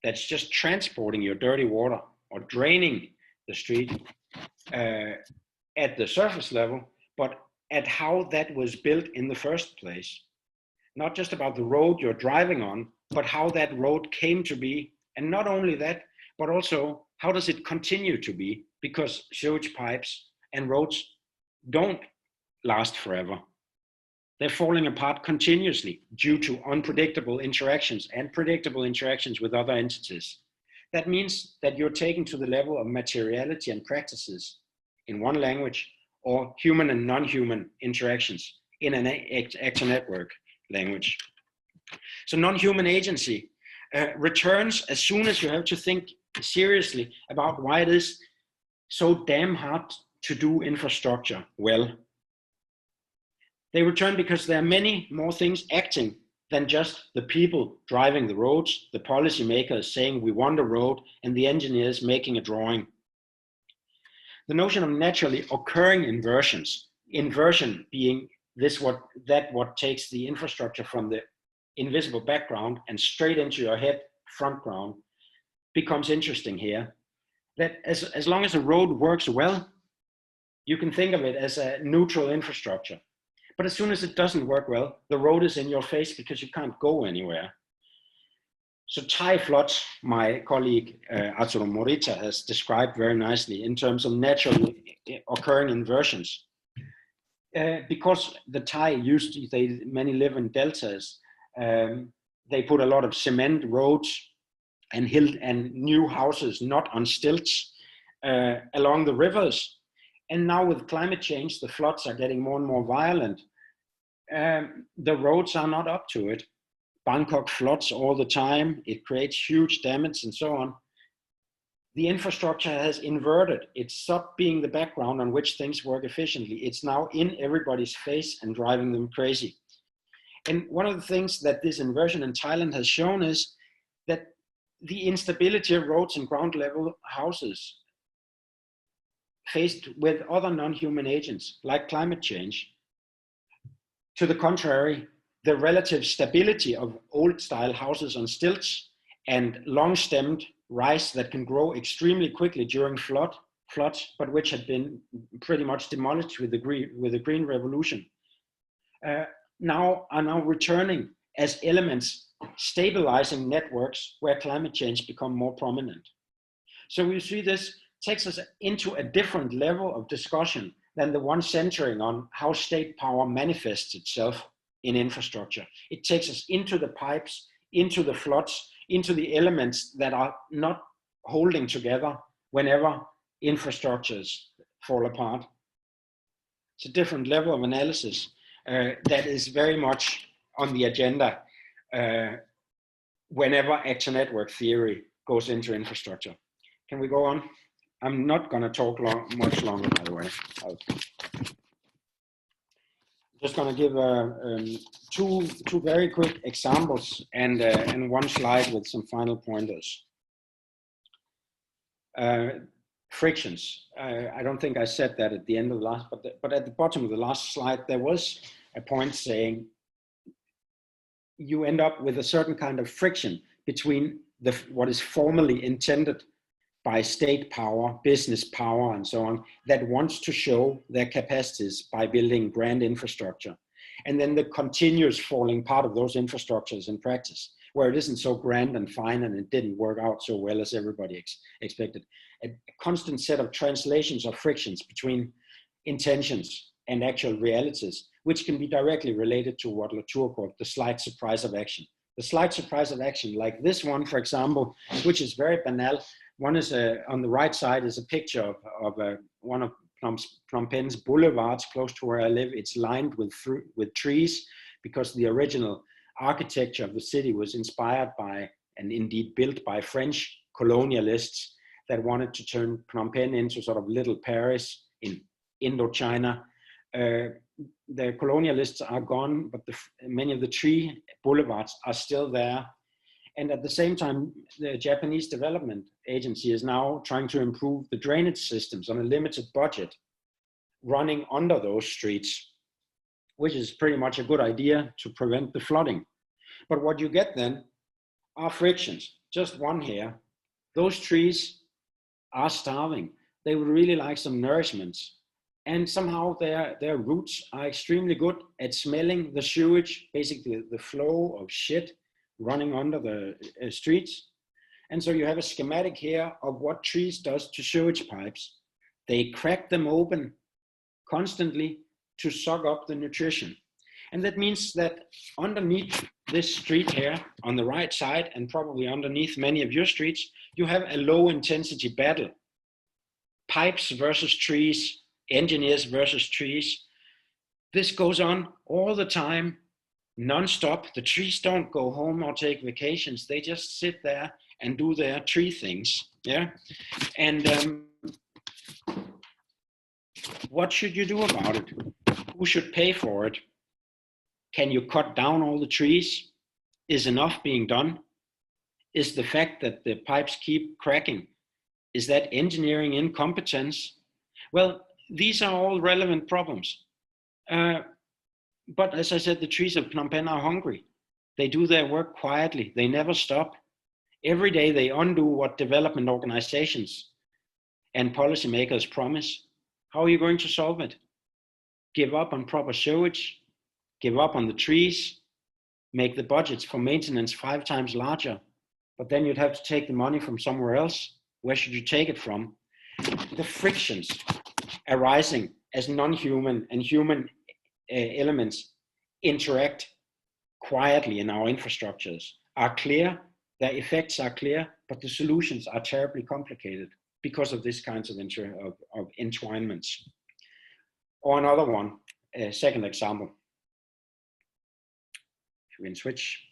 that's just transporting your dirty water or draining the street at the surface level, but at how that was built in the first place. Not just about the road you're driving on, but how that road came to be. And not only that, but also how does it continue to be? Because sewage pipes and roads don't last forever. They're falling apart continuously due to unpredictable interactions and predictable interactions with other entities. That means that you're taken to the level of materiality and practices in one language, or human and non-human interactions in an action network language. So non-human agency returns as soon as you have to think seriously about why it is so damn hard to do infrastructure well. They return because there are many more things acting than just the people driving the roads, the policymakers saying we want a road, and the engineers making a drawing. The notion of naturally occurring inversions, inversion being what takes the infrastructure from the invisible background and straight into your head front ground, becomes interesting here. That as long as a road works well, you can think of it as a neutral infrastructure. But as soon as it doesn't work well, the road is in your face because you can't go anywhere. So Thai floods, my colleague Arturo Morita has described very nicely in terms of naturally occurring inversions. Because the Thai many live in deltas, they put a lot of cement roads and new houses, not on stilts, along the rivers. And now with climate change, the floods are getting more and more violent. the roads are not up to it. Bangkok floods all the time. It creates huge damage and so on. The infrastructure has inverted. It stopped being the background on which things work efficiently. It's now in everybody's face and driving them crazy. And one of the things that this inversion in Thailand has shown is that the instability of roads and ground level houses faced with other non-human agents like climate change. To the contrary, the relative stability of old style houses on stilts and long-stemmed rice that can grow extremely quickly during floods, but which had been pretty much demolished with the Green Revolution, are now returning as elements stabilizing networks where climate change become more prominent. So we see this takes us into a different level of discussion than the one centering on how state power manifests itself in infrastructure. It takes us into the pipes, into the floods, into the elements that are not holding together whenever infrastructures fall apart. It's a different level of analysis that is very much on the agenda whenever action network theory goes into infrastructure. Can we go on? I'm not going to talk much longer, by the way. Just going to give two very quick examples and one slide with some final pointers. Frictions. I don't think I said that at the end of the last, but at the bottom of the last slide, there was a point saying you end up with a certain kind of friction between what is formally intended by state power, business power, and so on, that wants to show their capacities by building grand infrastructure. And then the continuous falling part of those infrastructures in practice, where it isn't so grand and fine and it didn't work out so well as everybody expected. A constant set of translations or frictions between intentions and actual realities, which can be directly related to what Latour called the slight surprise of action. The slight surprise of action, like this one, for example, which is very banal. One is on the right side is a picture of one of Phnom Penh's boulevards close to where I live. It's lined with trees because the original architecture of the city was inspired by and indeed built by French colonialists that wanted to turn Phnom Penh into sort of little Paris in Indochina. The colonialists are gone, but many of the tree boulevards are still there. And at the same time, the Japanese Development Agency is now trying to improve the drainage systems on a limited budget, running under those streets, which is pretty much a good idea to prevent the flooding. But what you get then are frictions, just one here. Those trees are starving. They would really like some nourishment. And somehow their roots are extremely good at smelling the sewage, basically the flow of shit running under the streets. And so you have a schematic here of what trees does to sewage pipes. They crack them open constantly to suck up the nutrition. And that means that underneath this street here on the right side, and probably underneath many of your streets, you have a low intensity battle. Pipes versus trees, engineers versus trees. This goes on all the time, non-stop. The trees don't go home or take vacations. They just sit there and do their tree things. Yeah. And what should you do about it? Who should pay for it? Can you cut down all the trees? Is enough being done? Is the fact that the pipes keep cracking, is that engineering incompetence? Well, these are all relevant problems. But as I said, the trees of Phnom Penh are hungry. They do their work quietly. They never stop. Every day they undo what development organizations and policymakers promise. How are you going to solve it? Give up on proper sewage, give up on the trees, make the budgets for maintenance 5 times larger, but then you'd have to take the money from somewhere else. Where should you take it from? The frictions arising as non-human and human elements interact quietly in our infrastructures are clear, their effects are clear, but the solutions are terribly complicated because of this kinds of entwinements. Or another one, a second example. If we can switch.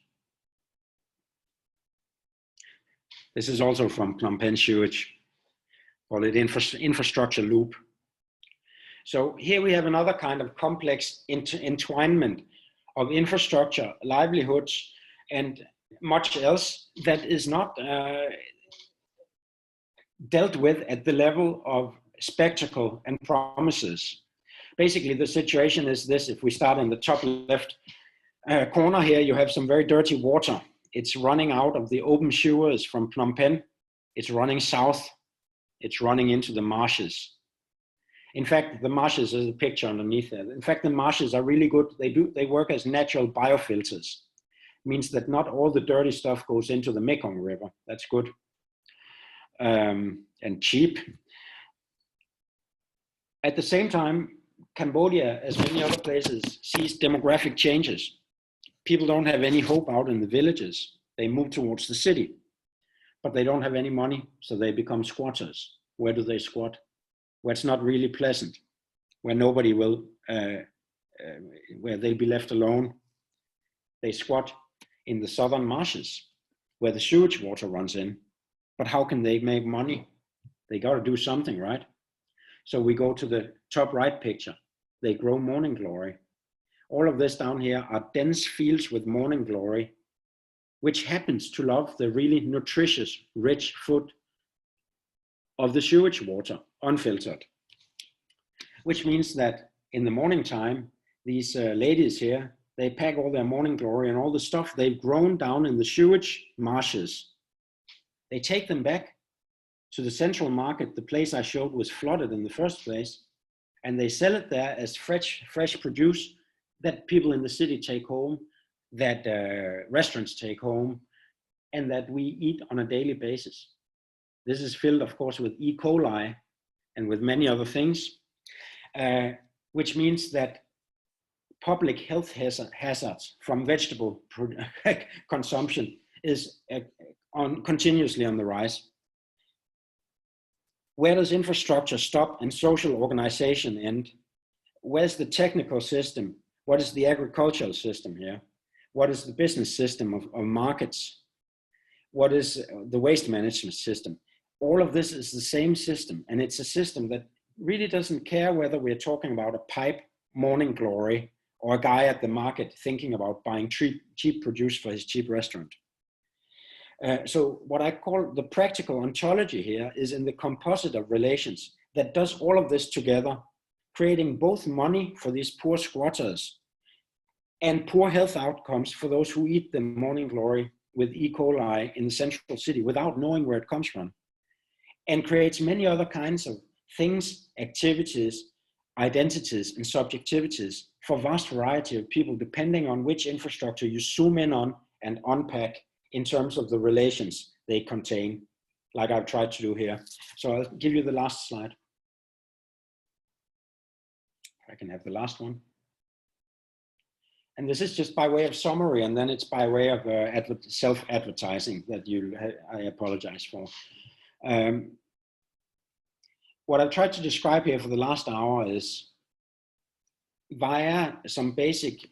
This is also from Phnom Penh sewage, call it infrastructure loop. So here we have another kind of complex entwinement of infrastructure, livelihoods, and much else that is not dealt with at the level of spectacle and promises. Basically, the situation is this: if we start in the top left corner here, you have some very dirty water. It's running out of the open sewers from Phnom Penh. It's running south. It's running into the marshes. In fact, the marshes is a picture underneath there. In fact, the marshes are really good. They work as natural biofilters. It means that not all the dirty stuff goes into the Mekong River. That's good. And cheap. At the same time, Cambodia, as many other places, sees demographic changes. People don't have any hope out in the villages. They move towards the city, but they don't have any money, so they become squatters. Where do they squat? Where it's not really pleasant, where nobody will, where they'll be left alone. They squat in the southern marshes, where the sewage water runs in. But how can they make money? They got to do something, right? So we go to the top right picture. They grow morning glory. All of this down here are dense fields with morning glory, which happens to love the really nutritious, rich food of the sewage water, unfiltered. Which means that in the morning time, these ladies here, they pack all their morning glory and all the stuff they've grown down in the sewage marshes. They take them back to the central market. The place I showed was flooded in the first place, and they sell it there as fresh produce that people in the city take home, that restaurants take home, and that we eat on a daily basis. This is filled, of course, with E. coli and with many other things, which means that public health hazards from vegetable consumption is continuously on the rise. Where does infrastructure stop and social organization end? Where's the technical system? What is the agricultural system here? What is the business system of markets? What is the waste management system? All of this is the same system, and it's a system that really doesn't care whether we're talking about a pipe, morning glory, or a guy at the market thinking about buying cheap produce for his cheap restaurant. So what I call the practical ontology here is in the composite of relations that does all of this together, creating both money for these poor squatters and poor health outcomes for those who eat the morning glory with E. coli in the central city without knowing where it comes from, and creates many other kinds of things, activities, identities, and subjectivities for a vast variety of people, depending on which infrastructure you zoom in on and unpack in terms of the relations they contain, like I've tried to do here. So I'll give you the last slide. I can have the last one. And this is just by way of summary, and then it's by way of self-advertising that I apologize for. What I've tried to describe here for the last hour is via some basic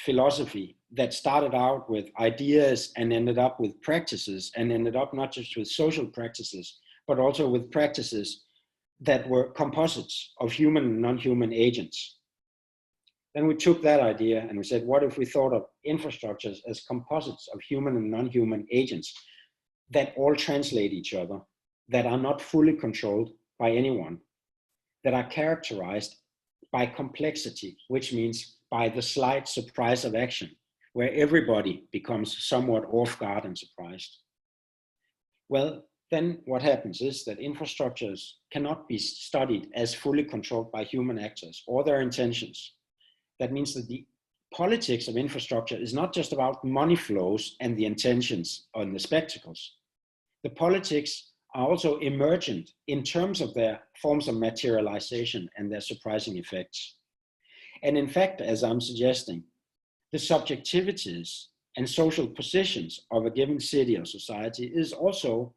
philosophy that started out with ideas and ended up with practices, and ended up not just with social practices, but also with practices that were composites of human and non-human agents. Then we took that idea and we said, what if we thought of infrastructures as composites of human and non-human agents that all translate each other, that are not fully controlled by anyone, that are characterized by complexity, which means by the slight surprise of action, where everybody becomes somewhat off guard and surprised. Well, then what happens is that infrastructures cannot be studied as fully controlled by human actors or their intentions. That means that the politics of infrastructure is not just about money flows and the intentions and the spectacles. The politics are also emergent in terms of their forms of materialization and their surprising effects. And in fact, as I'm suggesting, the subjectivities and social positions of a given city or society is also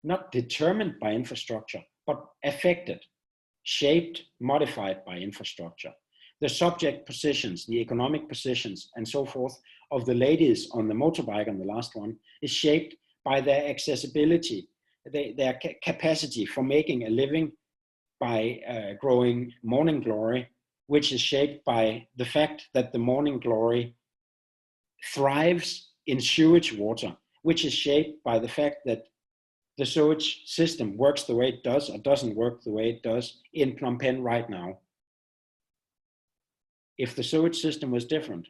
not determined by infrastructure, but affected, shaped, modified by infrastructure. The subject positions, the economic positions, and so forth of the ladies on the motorbike on the last one is shaped by their accessibility, their capacity for making a living by growing morning glory, which is shaped by the fact that the morning glory thrives in sewage water, which is shaped by the fact that the sewage system works the way it does or doesn't work the way it does in Phnom Penh right now. If the sewage system was different,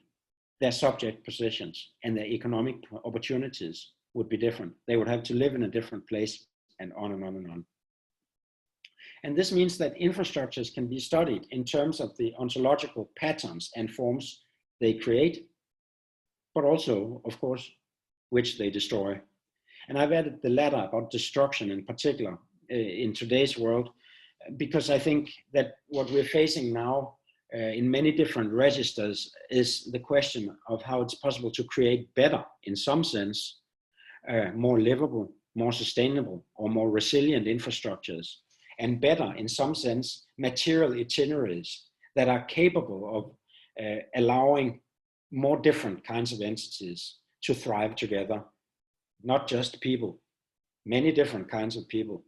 their subject positions and their economic opportunities would be different. They would have to live in a different place, and on and on and on. And this means that infrastructures can be studied in terms of the ontological patterns and forms they create, but also, of course, which they destroy. And I've added the latter about destruction in particular in today's world, because I think that what we're facing now in many different registers is the question of how it's possible to create better, in some sense, more livable, more sustainable, or more resilient infrastructures, and better, in some sense, material itineraries that are capable of allowing more different kinds of entities to thrive together. Not just people, many different kinds of people,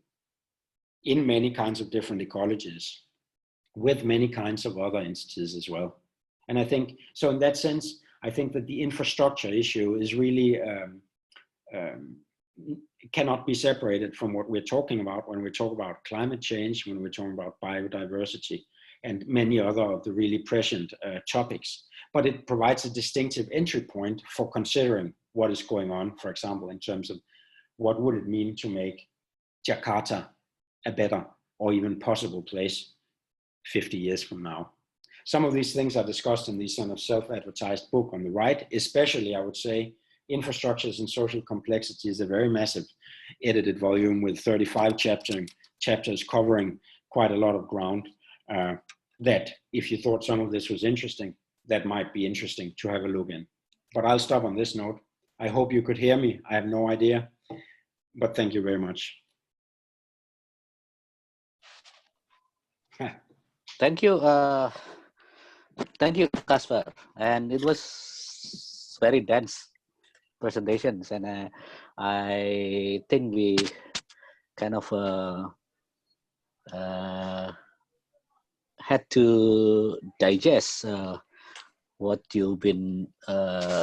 in many kinds of different ecologies, with many kinds of other entities as well. And I think, so in that sense, I think that the infrastructure issue is really, cannot be separated from what we're talking about when we talk about climate change, when we're talking about biodiversity, and many other of the really prescient topics. But it provides a distinctive entry point for considering what is going on, for example, in terms of what would it mean to make Jakarta a better or even possible place 50 years from now. Some of these things are discussed in the sort of self-advertised book on the right, especially, I would say, Infrastructures and Social Complexity is a very massive edited volume with 35 chapters covering quite a lot of ground, that if you thought some of this was interesting, that might be interesting to have a look in. But I'll stop on this note. I hope you could hear me. I have no idea, but thank you very much. Thank you, Casper. And it was very dense presentations, and I think we kind of had to digest what you've been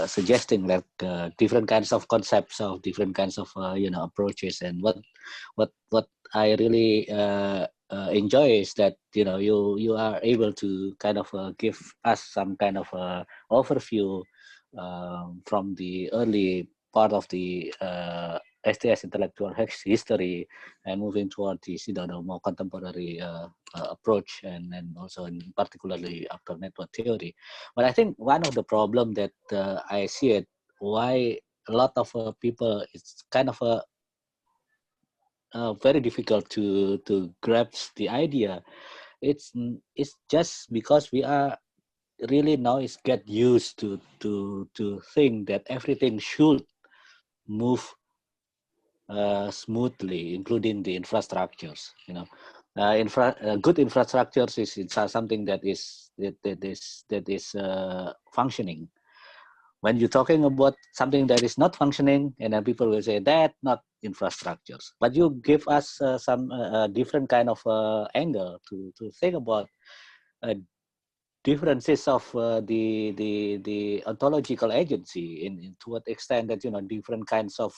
suggesting, like different kinds of concepts of different kinds of approaches. And what I really enjoy is that you are able to kind of give us some kind of overview from the early part of the STS intellectual history and moving toward this the more contemporary approach, and also in particularly after network theory. But I think one of the problem that I see it, why a lot of people, it's kind of very difficult to grasp the idea. It's just because we are really now is get used to think that everything should move smoothly, including the infrastructures. Good infrastructures is something that is functioning. When you're talking about something that is not functioning, and then people will say that not infrastructures. But you give us some different kind of angle to think about differences of the ontological agency to what extent that different kinds of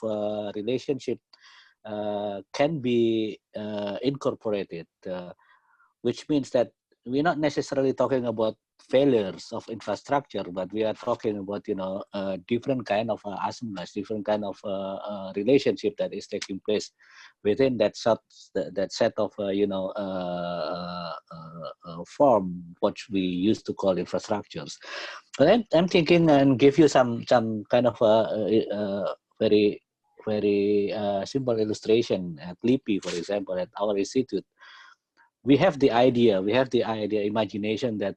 relationship can be incorporated, which means that we're not necessarily talking about failures of infrastructure, but we are talking about different kind of assemblage, different kind of relationship that is taking place within that set of form, what we used to call infrastructures. But I'm thinking and give you some kind of very simple illustration at LIPI, for example, at our institute. We have the idea, imagination that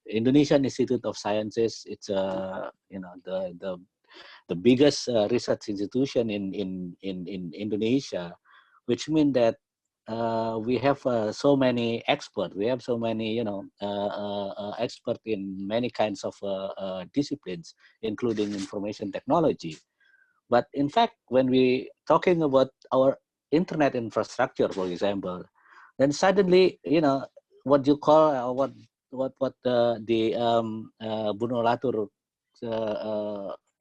Indonesian Institute of Sciences, it's the biggest research institution in Indonesia, which means that we have so many experts. We have so many, experts in many kinds of disciplines, including information technology. But in fact, when we talking about our internet infrastructure, for example, then suddenly, what you call what the Bruno Latour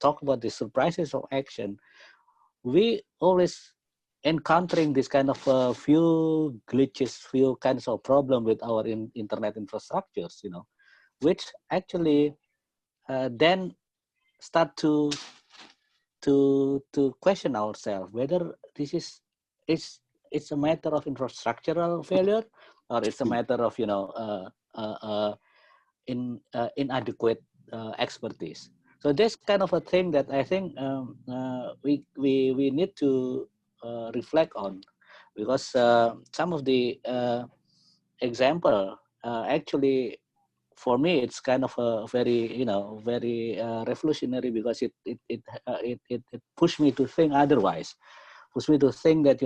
talk about, the surprises of action. We always encountering this kind of few glitches, few kinds of problem with our internet infrastructures, which actually then start to question ourselves whether this is it's a matter of infrastructural failure, or it's a matter of inadequate expertise. So this kind of a thing that I think we need to reflect on, because some of the example actually, for me, it's kind of a very very revolutionary, because it pushed me to think otherwise. Pushed me to think that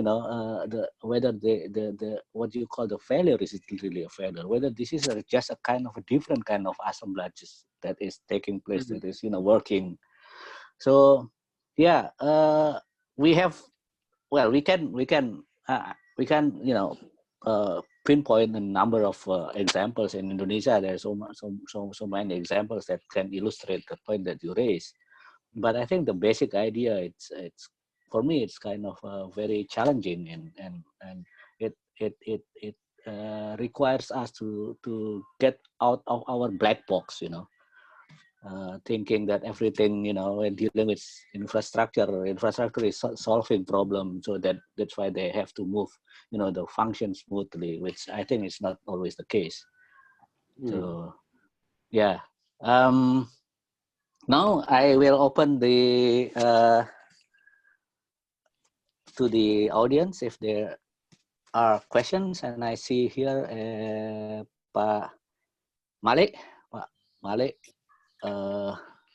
whether the what you call the failure is really a failure, whether this is just a kind of a different kind of assemblages that is taking place, that is working. So yeah, we have, well, we can pinpoint a number of examples in Indonesia. There's so many examples that can illustrate the point that you raised. But I think the basic idea, it's for me, it's kind of very challenging, and it requires us to get out of our black box, thinking that everything, when dealing with infrastructure is solving problem, so that's why they have to move, the function smoothly, which I think is not always the case. So yeah. Now I will open the to the audience if there are questions, and I see here Pak Malik. Pak Malik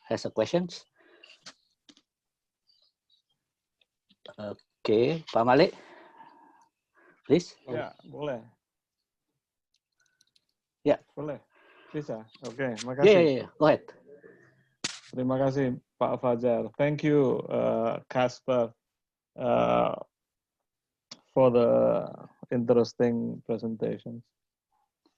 has a questions. Okay, Pak Malik, please. Ya, boleh. Ya, boleh. Bisa. Oke, makasih. Yeah. Go ahead. Terima kasih Pak Fajar. Thank you, Casper, for the interesting presentations.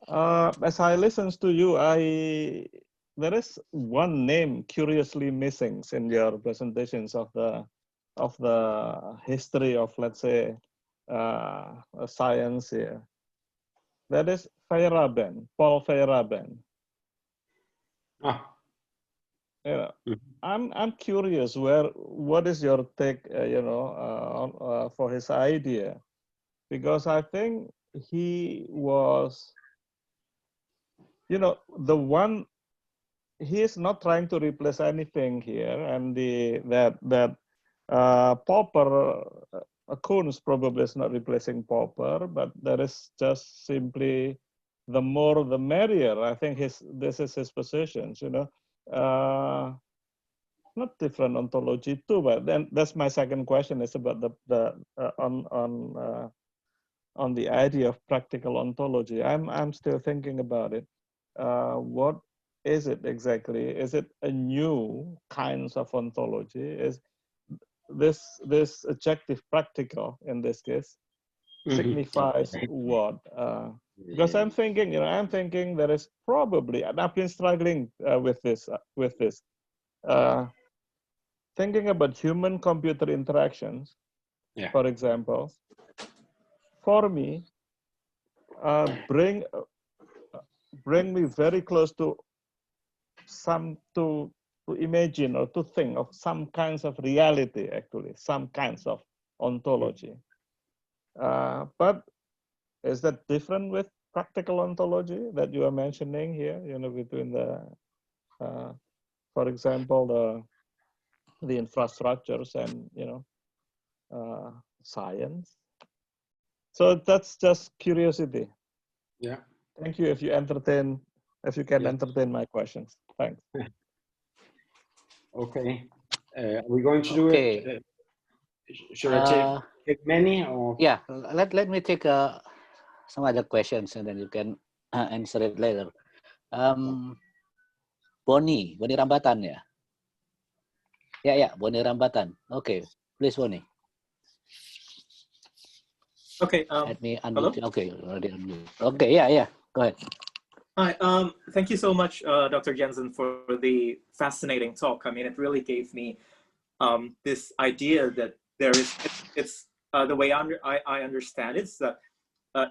As I listen to you, there is one name curiously missing in your presentations of the history of, let's say, science here. That is Feyerabend, Paul Feyerabend. Yeah, I'm curious what is your take, for his idea, because I think he was, the one. He is not trying to replace anything here, and Popper, Kuhn probably is not replacing Popper, but there is just simply the more the merrier. I think this is his positions, not different ontology too, but then that's my second question, is about on the idea of practical ontology. I'm still thinking about it. What is it exactly? Is it a new kinds of ontology? Is this adjective practical in this case signifies what? Because I'm thinking, there is probably, and I've been struggling with this. Thinking about human-computer interactions, for example, for me, bring me very close to imagine or to think of some kinds of reality, actually, some kinds of ontology. But is that different with practical ontology that you are mentioning here, between the, for example, the infrastructures and, science? So that's just curiosity. Yeah. Thank you if you can entertain my questions. Thanks. Okay. Are we going to do it? Should I take many or? Yeah, let me take some other questions and then you can answer it later. Boni Rambatan ya? Yeah, Boni Rambatan. Okay, please Boni. Okay. Let me hello? unmute. Okay, already unmute. Okay, yeah. Go ahead. Hi. Thank you so much, Dr. Jensen, for the fascinating talk. I mean, it really gave me this idea that there is. It's the way I understand it,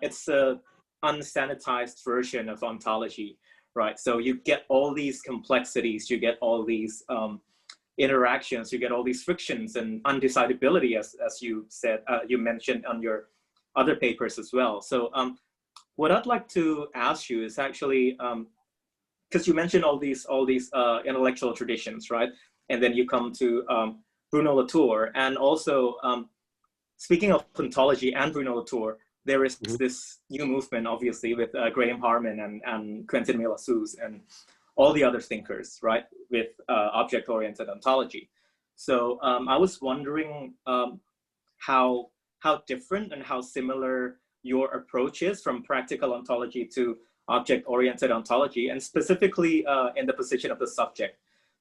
it's a unsanitized version of ontology, right? So you get all these complexities, you get all these interactions, you get all these frictions and undecidability, as you said, you mentioned on your other papers as well. So what I'd like to ask you is actually, because you mentioned all these intellectual traditions, right? And then you come to Bruno Latour, and also speaking of ontology and Bruno Latour, there is this new movement, obviously, with Graham Harman and Quentin Miller-Seuss and all the other thinkers, right, with object-oriented ontology. So I was wondering how different and how similar your approach is from practical ontology to object-oriented ontology, and specifically in the position of the subject,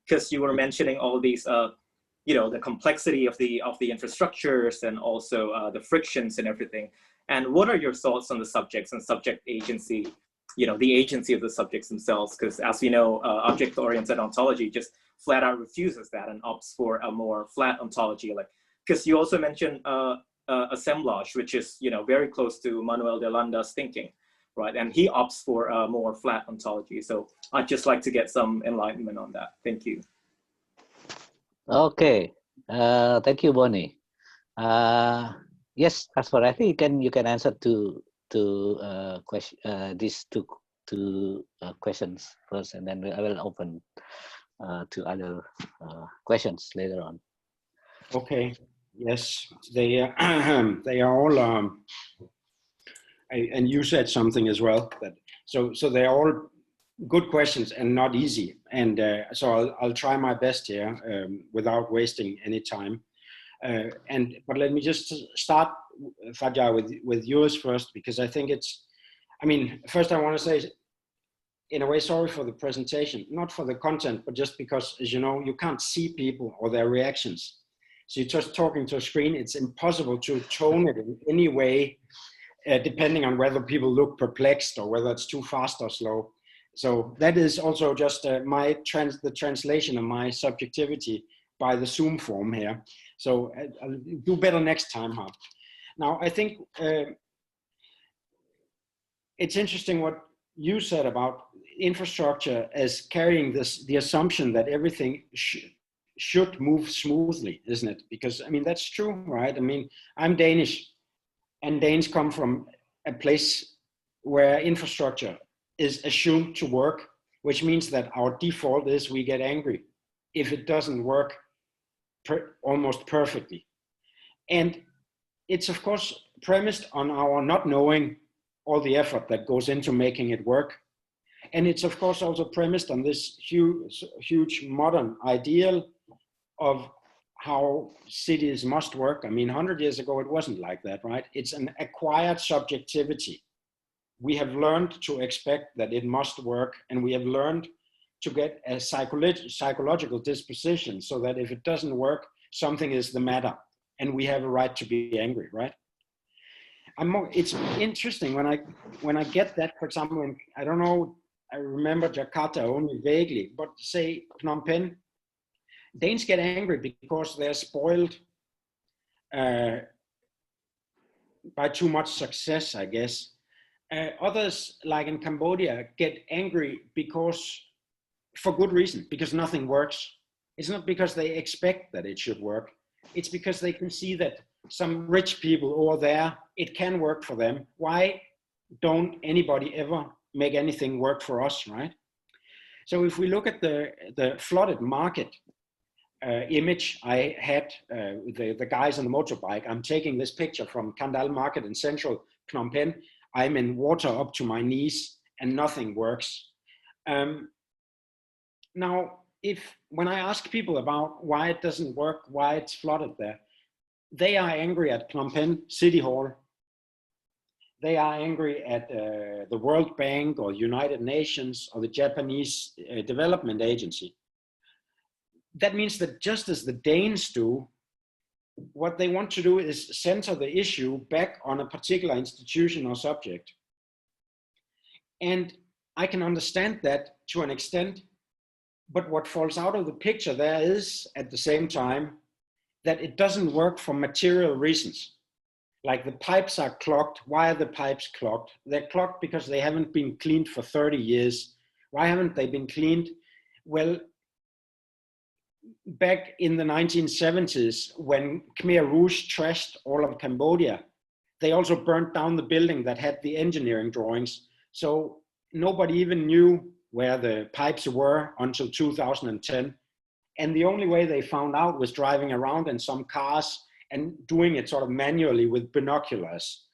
because you were mentioning all these, the complexity of the infrastructures and also the frictions and everything. And what are your thoughts on the subjects and subject agency, the agency of the subjects themselves? Because as we know, object-oriented ontology just flat out refuses that and opts for a more flat ontology. Like, because you also mentioned assemblage, which is very close to Manuel de Landa's thinking, right? And he opts for a more flat ontology. So I'd just like to get some enlightenment on that. Thank you. Okay, thank you, Boni. Yes, Casper, I think you can answer to these two questions first, and then I will open to other questions later on. Okay. Yes, they they are all. And you said something as well that so they are all good questions and not easy. And so I'll try my best here without wasting any time. But let me just start, Fadja, with yours first, because I think first I want to say, in a way, sorry for the presentation, not for the content, but just because, as you know, you can't see people or their reactions. So you're just talking to a screen. It's impossible to tone it in any way, depending on whether people look perplexed or whether it's too fast or slow. So that is also just the translation of my subjectivity by the Zoom form here. So I'll do better next time, huh? Now, I think it's interesting what you said about infrastructure as carrying the assumption that everything should move smoothly, isn't it? Because, that's true, right? I'm Danish, and Danes come from a place where infrastructure is assumed to work, which means that our default is we get angry if it doesn't work almost perfectly. And it's, of course, premised on our not knowing all the effort that goes into making it work. And it's, of course, also premised on this huge modern ideal of how cities must work. 100 years ago, it wasn't like that, right? It's an acquired subjectivity. We have learned to expect that it must work, and we have learned to get a psychological disposition so that if it doesn't work, something is the matter, and we have a right to be angry, right? It's interesting when I get that, for example, I don't know, I remember Jakarta only vaguely, but say Phnom Penh, Danes get angry because they're spoiled by too much success, I guess. Others, like in Cambodia, get angry for good reason, because nothing works. It's not because they expect that it should work. It's because they can see that some rich people over there, it can work for them. Why don't anybody ever make anything work for us, right? So if we look at the flooded market image I had, the guys on the motorbike, I'm taking this picture from Kandal Market in central Phnom Penh. I'm in water up to my knees and nothing works. Now, when I ask people about why it doesn't work, why it's flooded there, they are angry at Phnom Penh City Hall. They are angry at the World Bank or United Nations or the Japanese Development Agency. That means that just as the Danes do, what they want to do is center the issue back on a particular institution or subject. And I can understand that to an extent, but what falls out of the picture there is at the same time that it doesn't work for material reasons. Like the pipes are clogged. Why are the pipes clogged? They're clogged because they haven't been cleaned for 30 years. Why haven't they been cleaned? Well, back in the 1970s, when Khmer Rouge trashed all of Cambodia, they also burnt down the building that had the engineering drawings. So nobody even knew where the pipes were until 2010. And the only way they found out was driving around in some cars and doing it sort of manually with binoculars.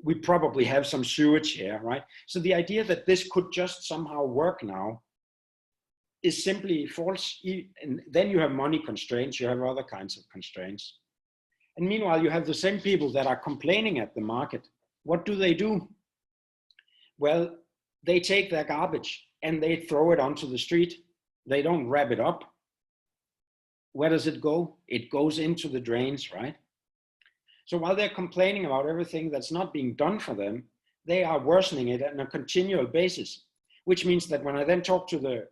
We probably have some sewage here, right? So the idea that this could just somehow work now is simply false. And then you have money constraints, you have other kinds of constraints. And meanwhile, you have the same people that are complaining at the market. What do? Well, they take their garbage and they throw it onto the street. They don't wrap it up. Where does it go? It goes into the drains, right? So while they're complaining about everything that's not being done for them, they are worsening it on a continual basis, which means that when I then talk to the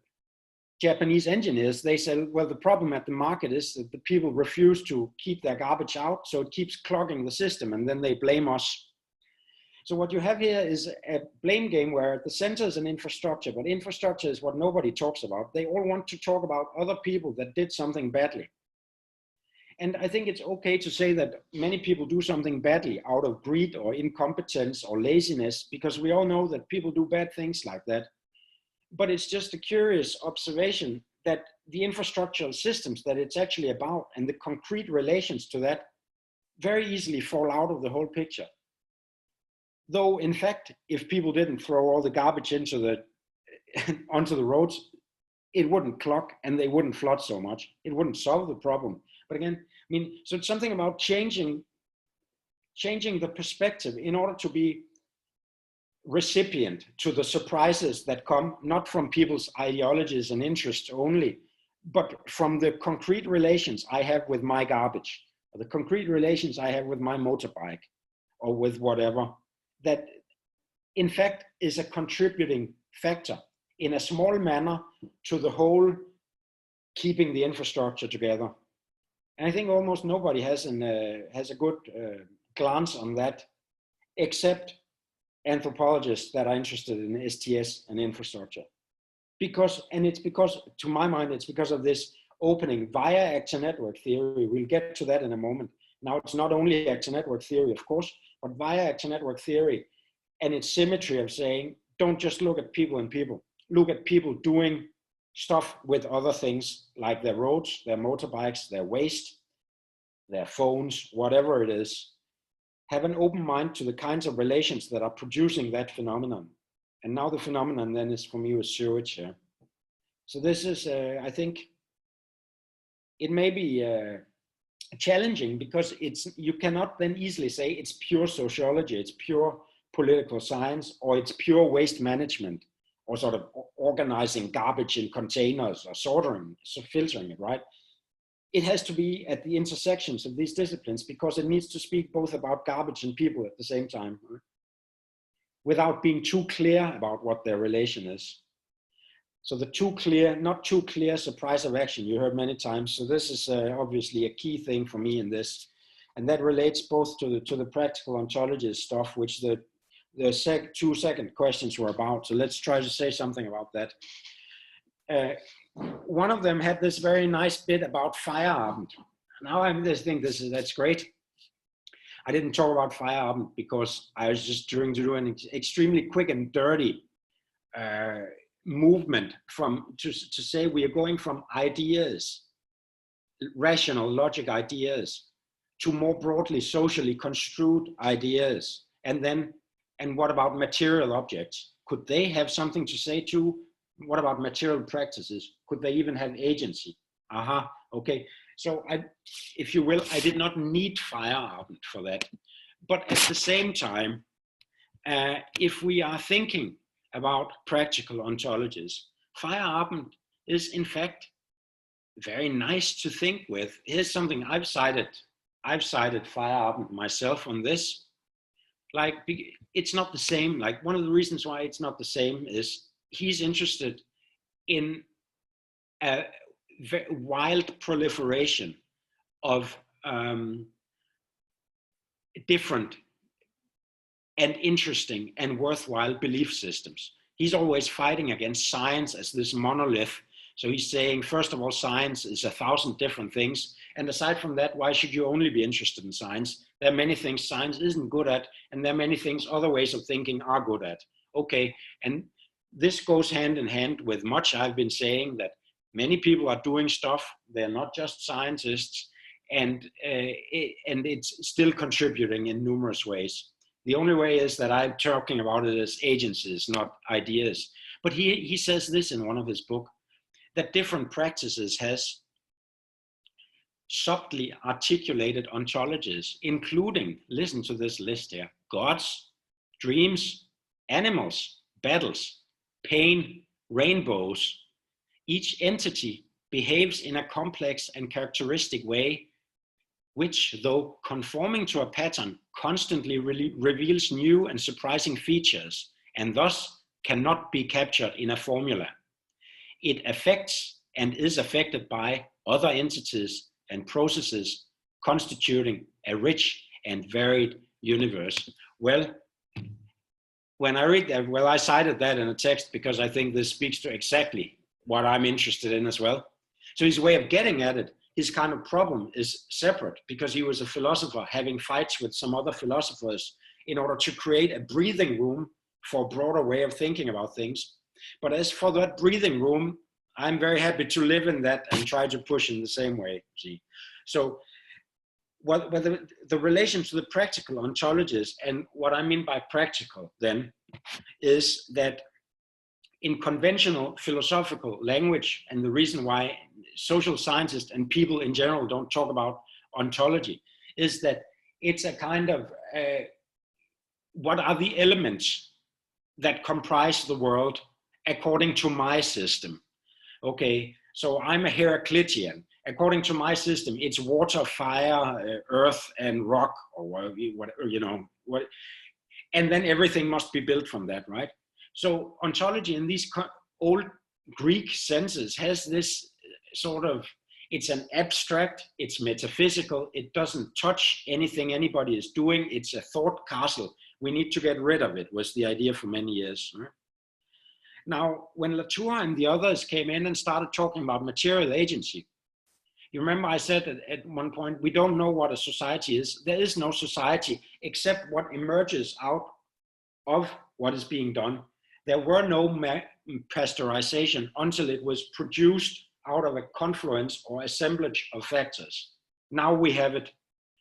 Japanese engineers, they say, well, the problem at the market is that the people refuse to keep their garbage out, so it keeps clogging the system, and then they blame us. So what you have here is a blame game where at the center is an infrastructure, but infrastructure is what nobody talks about. They all want to talk about other people that did something badly. And I think it's okay to say that many people do something badly out of greed or incompetence or laziness, because we all know that people do bad things like that. But it's just a curious observation that the infrastructural systems that it's actually about and the concrete relations to that very easily fall out of the whole picture. Though, in fact, if people didn't throw all the garbage into onto the roads, it wouldn't clog and they wouldn't flood so much. It wouldn't solve the problem. But again, I mean, so it's something about changing the perspective in order to be recipient to the surprises that come, not from people's ideologies and interests only, but from the concrete relations I have with my garbage, or the concrete relations I have with my motorbike, or with whatever. That in fact is a contributing factor in a small manner to the whole keeping the infrastructure together. And I think almost nobody has a good glance on that, except anthropologists that are interested in STS and infrastructure. It's because, to my mind, it's because of this opening via actor network theory. We'll get to that in a moment. Now, it's not only actor network theory, of course, but via actor network theory and its symmetry of saying, don't just look at people and people, look at people doing stuff with other things like their roads, their motorbikes, their waste, their phones, whatever it is. Have an open mind to the kinds of relations that are producing that phenomenon. And now the phenomenon then is, for me, was sewage here. So this is, I think, it may be challenging because you cannot then easily say it's pure sociology, it's pure political science, or it's pure waste management, or sort of organizing garbage in containers, or sorting, so filtering it, right? It has to be at the intersections of these disciplines because it needs to speak both about garbage and people at the same time, right? Without being too clear about what their relation is. So the not too clear surprise of action, you heard many times. So this is obviously a key thing for me in this. And that relates both to the practical ontologist stuff, which the 2 second questions were about. So let's try to say something about that. One of them had this very nice bit about Feierabend. Now I just think that's great. I didn't talk about Feierabend because I was just trying to do an extremely quick and dirty movement to say we are going from ideas, rational logic ideas, to more broadly socially construed ideas. And what about material objects? Could they have something to say to? What about material practices? Could they even have agency? Okay. So if you will, I did not need Feierabend for that. But at the same time, if we are thinking about practical ontologies, Feierabend is in fact very nice to think with. Here's something I've cited Feierabend myself on this. Like, it's not the same. Like, one of the reasons why it's not the same is he's interested in a wild proliferation of different and interesting and worthwhile belief systems. He's always fighting against science as this monolith. So he's saying, first of all, science is 1,000 different things. And aside from that, why should you only be interested in science? There are many things science isn't good at, and there are many things other ways of thinking are good at. Okay, and this goes hand in hand with much I've been saying, that many people are doing stuff. They're not just scientists, and it's still contributing in numerous ways. The only way is that I'm talking about it as agencies, not ideas. But he says this in one of his books, that different practices has subtly articulated ontologies, including, listen to this list here, gods, dreams, animals, battles, pain, rainbows. Each entity behaves in a complex and characteristic way, which, though conforming to a pattern, constantly reveals new and surprising features, and thus cannot be captured in a formula. It affects and is affected by other entities and processes constituting a rich and varied universe. Well, when I read that, well, I cited that in a text because I think this speaks to exactly what I'm interested in as well. So his way of getting at it, his kind of problem is separate, because he was a philosopher having fights with some other philosophers in order to create a breathing room for a broader way of thinking about things. But as for that breathing room, I'm very happy to live in that and try to push in the same way, see. So whether the relation to the practical ontologies, and what I mean by practical then, is that in conventional philosophical language, and the reason why social scientists and people in general don't talk about ontology, is that it's a kind of, what are the elements that comprise the world according to my system? Okay, so I'm a Heraclitean. According to my system, it's water, fire, earth, and rock, or whatever, you know, what, and then everything must be built from that, right? So ontology in these old Greek senses has this sort of, it's an abstract, it's metaphysical, it doesn't touch anything anybody is doing, it's a thought castle. We need to get rid of it, was the idea for many years. Right? Now, when Latour and the others came in and started talking about material agency, you remember I said at one point, we don't know what a society is. There is no society except what emerges out of what is being done. There were no pasteurization until it was produced out of a confluence or assemblage of factors. Now we have it.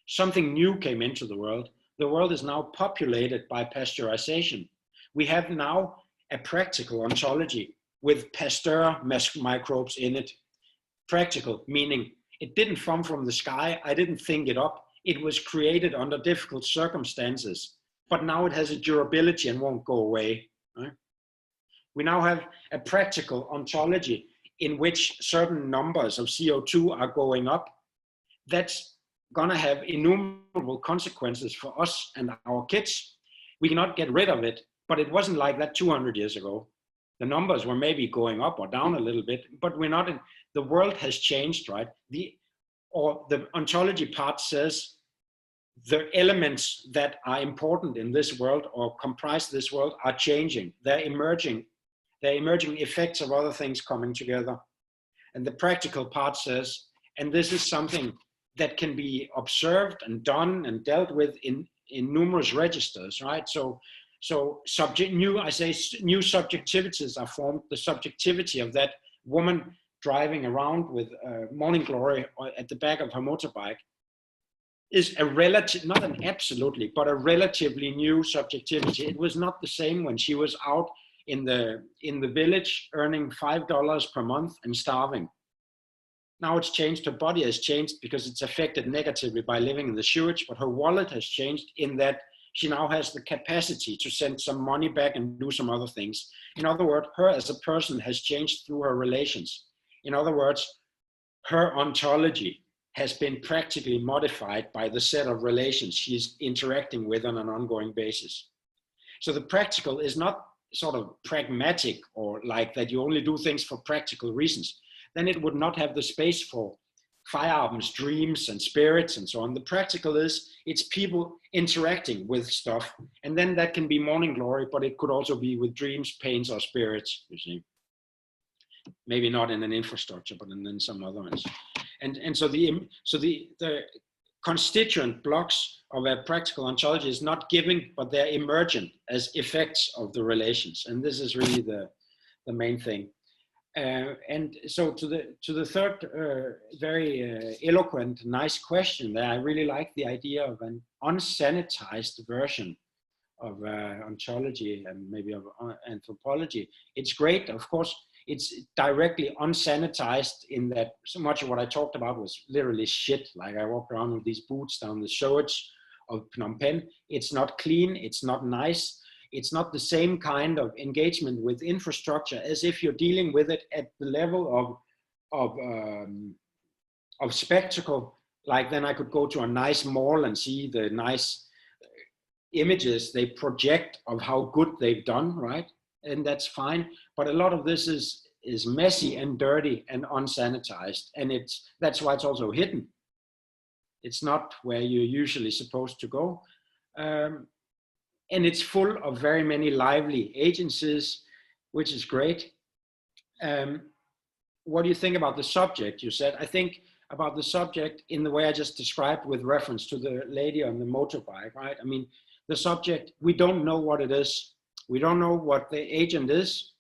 Something new came into the world. The world is now populated by pasteurization. We have now a practical ontology with Pasteur microbes in it. Practical, meaning it didn't come from the sky. I didn't think it up. It was created under difficult circumstances, but now it has a durability and won't go away. Right? We now have a practical ontology in which certain numbers of CO2 are going up. That's gonna have innumerable consequences for us and our kids. We cannot get rid of it, but it wasn't like that 200 years ago. The numbers were maybe going up or down a little bit, but we're not in, the world has changed, right? The ontology part says the elements that are important in this world or comprise this world are changing. They're emerging effects of other things coming together. And the practical part says, and this is something that can be observed and done and dealt with in numerous registers, right? So new subjectivities are formed. The subjectivity of that woman driving around with morning glory at the back of her motorbike is a relative, not an absolutely, but a relatively new subjectivity. It was not the same when she was out in the village earning $5 per month and starving. Now it's changed, her body has changed because it's affected negatively by living in the sewage, but her wallet has changed in that she now has the capacity to send some money back and do some other things. In other words, her as a person has changed through her relations. In other words, her ontology has been practically modified by the set of relations she's interacting with on an ongoing basis. So the practical is not sort of pragmatic or like that you only do things for practical reasons. Then it would not have the space for firearms, dreams, and spirits, and so on. The practical is, it's people interacting with stuff, and then that can be morning glory, but it could also be with dreams, pains, or spirits, you see. Maybe not in an infrastructure, but in some other ones. And so the constituent blocks of a practical ontology is not giving, but they're emergent as effects of the relations. And this is really the main thing. And so to the third very eloquent, nice question there, I really like the idea of an unsanitized version of ontology and maybe of anthropology. It's great, of course. It's directly unsanitized in that so much of what I talked about was literally shit. Like I walked around with these boots down the sewage of Phnom Penh. It's not clean, it's not nice. It's not the same kind of engagement with infrastructure as if you're dealing with it at the level of spectacle. Like then I could go to a nice mall and see the nice images they project of how good they've done, right? And that's fine. But a lot of this is messy and dirty and unsanitized. And that's why it's also hidden. It's not where you're usually supposed to go. And it's full of very many lively agencies, which is great. What do you think about the subject? You said, I think about the subject in the way I just described with reference to the lady on the motorbike, right? I mean, the subject, we don't know what it is. We don't know what the agent is.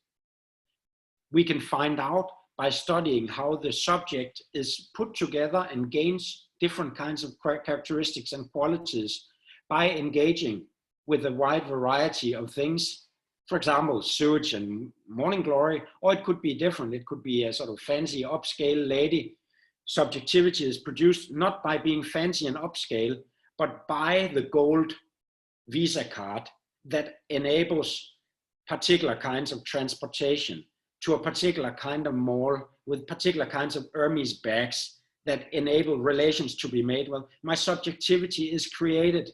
We can find out by studying how the subject is put together and gains different kinds of characteristics and qualities by engaging with a wide variety of things. For example, sewage and morning glory, or it could be different. It could be a sort of fancy upscale lady. Subjectivity is produced not by being fancy and upscale, but by the gold Visa card that enables particular kinds of transportation to a particular kind of mall with particular kinds of Hermes bags that enable relations to be made. Well, my subjectivity is created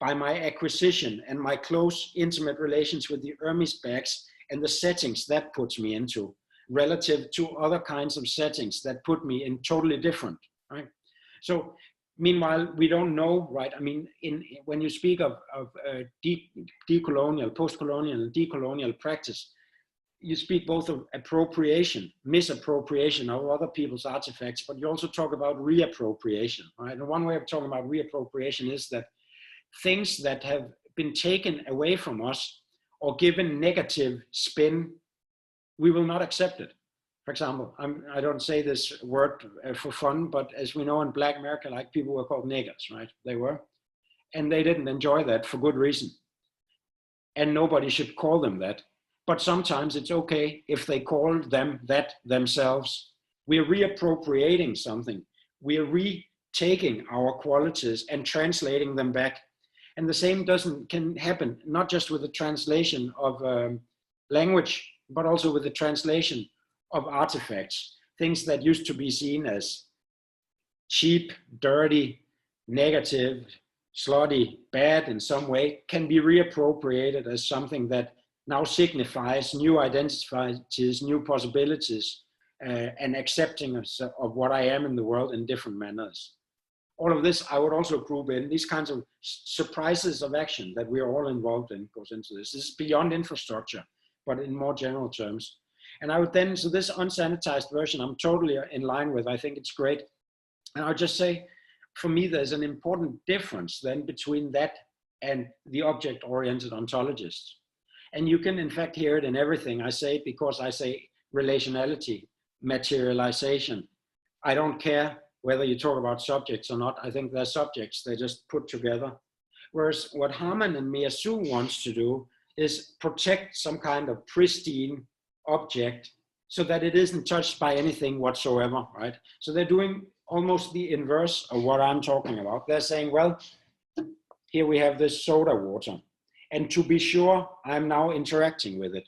by my acquisition and my close, intimate relations with the Hermes bags and the settings that puts me into relative to other kinds of settings that put me in totally different, right? So meanwhile, we don't know, right? I mean, when you speak of decolonial, post-colonial and decolonial practice, you speak both of appropriation, misappropriation of other people's artifacts, but you also talk about reappropriation, right? And one way of talking about reappropriation is that things that have been taken away from us or given negative spin, we will not accept it. For example, I don't say this word for fun, but as we know in Black America, like people were called niggers, right? They were. And they didn't enjoy that for good reason. And nobody should call them that. But sometimes it's okay if they call them that themselves. We're reappropriating something. We're retaking our qualities and translating them back. And the same can happen, not just with the translation of language, but also with the translation of artifacts. Things that used to be seen as cheap, dirty, negative, slutty, bad in some way, can be reappropriated as something that now signifies new identities, new possibilities, and accepting of what I am in the world in different manners. All of this, I would also group in these kinds of surprises of action that we are all involved in, goes into this. This is beyond infrastructure, but in more general terms. And I would then, so this unsanitized version, I'm totally in line with, I think it's great. And I'll just say, for me, there's an important difference then between that and the object-oriented ontologists. And you can in fact hear it in everything I say, because I say relationality, materialization. I don't care whether you talk about subjects or not. I think they're subjects, they're just put together. Whereas what Harman and Miyasu wants to do is protect some kind of pristine object so that it isn't touched by anything whatsoever, right? So they're doing almost the inverse of what I'm talking about. They're saying, well, here we have this soda water, and to be sure, I'm now interacting with it.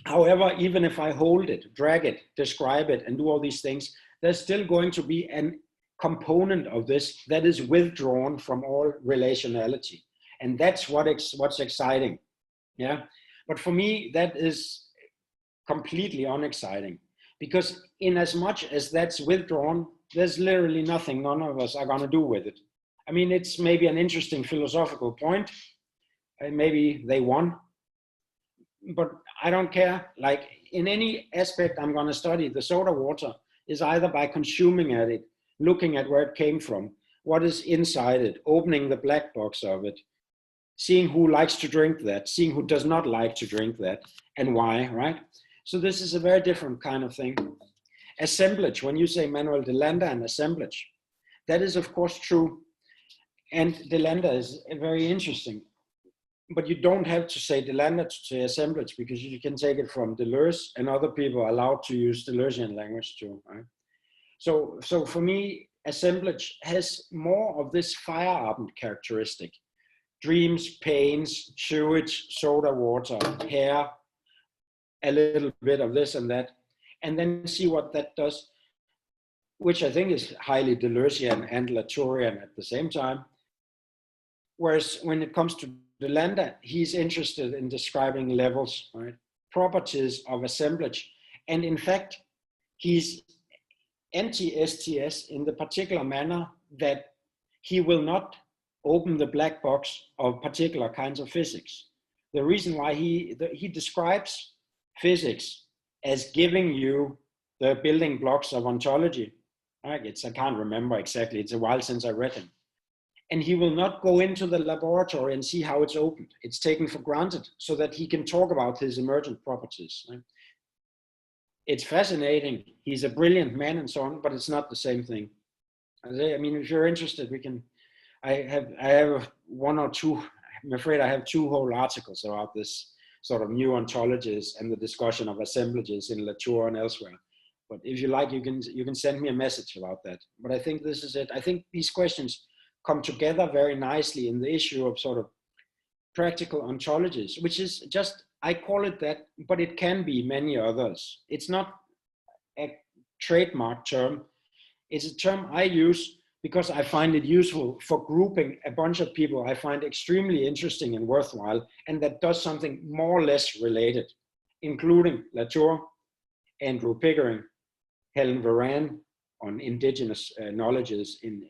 However, even if I hold it, drag it, describe it, and do all these things, there's still going to be a component of this that is withdrawn from all relationality. And that's what's exciting. Yeah. But for me, that is completely unexciting, because in as much as that's withdrawn, there's literally nothing none of us are going to do with it. I mean, it's maybe an interesting philosophical point. Maybe they won, but I don't care. Like in any aspect I'm going to study, the soda water is either by consuming at it, looking at where it came from, what is inside it, opening the black box of it, seeing who likes to drink that, seeing who does not like to drink that, and why, right? So this is a very different kind of thing. Assemblage, when you say Manuel de Landa and assemblage, that is of course true. And de Landa is very interesting. But you don't have to say de Landa to say assemblage, because you can take it from Deleuze, and other people are allowed to use Deleuzian language too, right? So for me, assemblage has more of this Feierabend characteristic. Dreams, pains, sewage, soda water, hair, a little bit of this and that, and then see what that does, which I think is highly Deleuzian and Latourian at the same time. Whereas when it comes to de Landa, he's interested in describing levels, right? Properties of assemblage. And in fact, he's anti-STS in the particular manner that he will not open the black box of particular kinds of physics. The reason why he describes physics as giving you the building blocks of ontology. Right? I can't remember exactly, it's a while since I read him. And he will not go into the laboratory and see how it's opened. It's taken for granted so that he can talk about his emergent properties. Right? It's fascinating. He's a brilliant man and so on, but it's not the same thing. I mean, if you're interested, we can, I have one or two, I'm afraid I have 2 whole articles about this sort of new ontologies and the discussion of assemblages in Latour and elsewhere. But if you like, you can send me a message about that. But I think this is it. I think these questions come together very nicely in the issue of sort of practical ontologies, which is just, I call it that, but it can be many others. It's not a trademark term. It's a term I use because I find it useful for grouping a bunch of people I find extremely interesting and worthwhile, and that does something more or less related, including Latour, Andrew Pickering, Helen Varan on indigenous knowledges in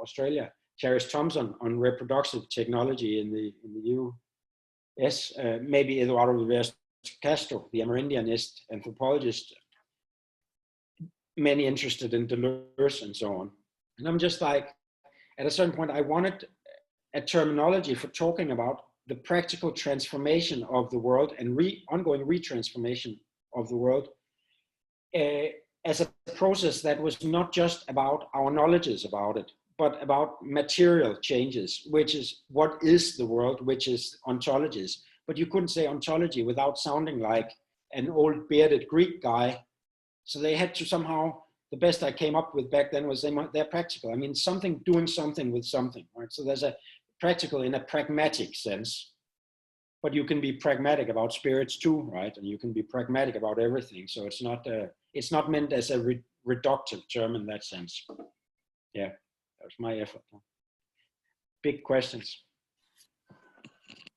Australia, Charis Thompson on reproductive technology in the US, maybe Eduardo Rivera Castro, the Amerindianist anthropologist, many interested in Deleuze and so on. And I'm just like, at a certain point, I wanted a terminology for talking about the practical transformation of the world and ongoing retransformation of the world as a process that was not just about our knowledges about it, but about material changes, which is what is the world, which is ontologies. But you couldn't say ontology without sounding like an old bearded Greek guy. So they had to somehow, the best I came up with back then was they're practical. I mean, doing something with something, right? So there's a practical in a pragmatic sense, but you can be pragmatic about spirits too, right? And you can be pragmatic about everything. So it's not meant as a reductive term in that sense. Yeah, that was my effort. Big questions.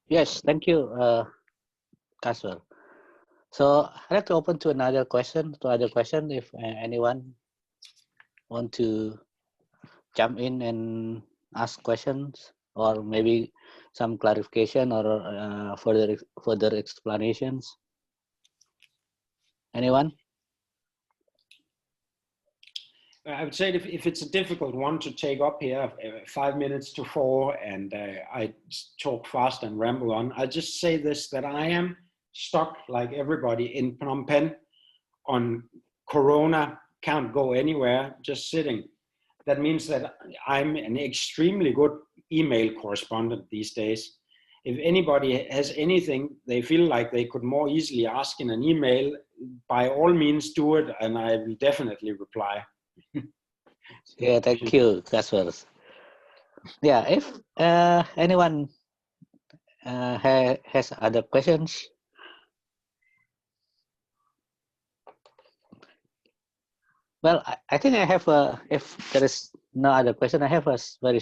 Yes, thank you, Casper. So I'd like to open to other question if anyone want to jump in and ask questions, or maybe some clarification or further explanations. Anyone? I would say if it's a difficult one to take up here, 5 minutes to 4, and I talk fast and ramble on, I'll just say this, that I am stuck like everybody in Phnom Penh on Corona, can't go anywhere, just sitting. That means that I'm an extremely good email correspondent these days. If anybody has anything they feel like they could more easily ask in an email by all means do it, and I will definitely reply. Yeah, thank you, Casper. Yeah, if anyone has other questions. Well, I think I have if there is no other question, I have a very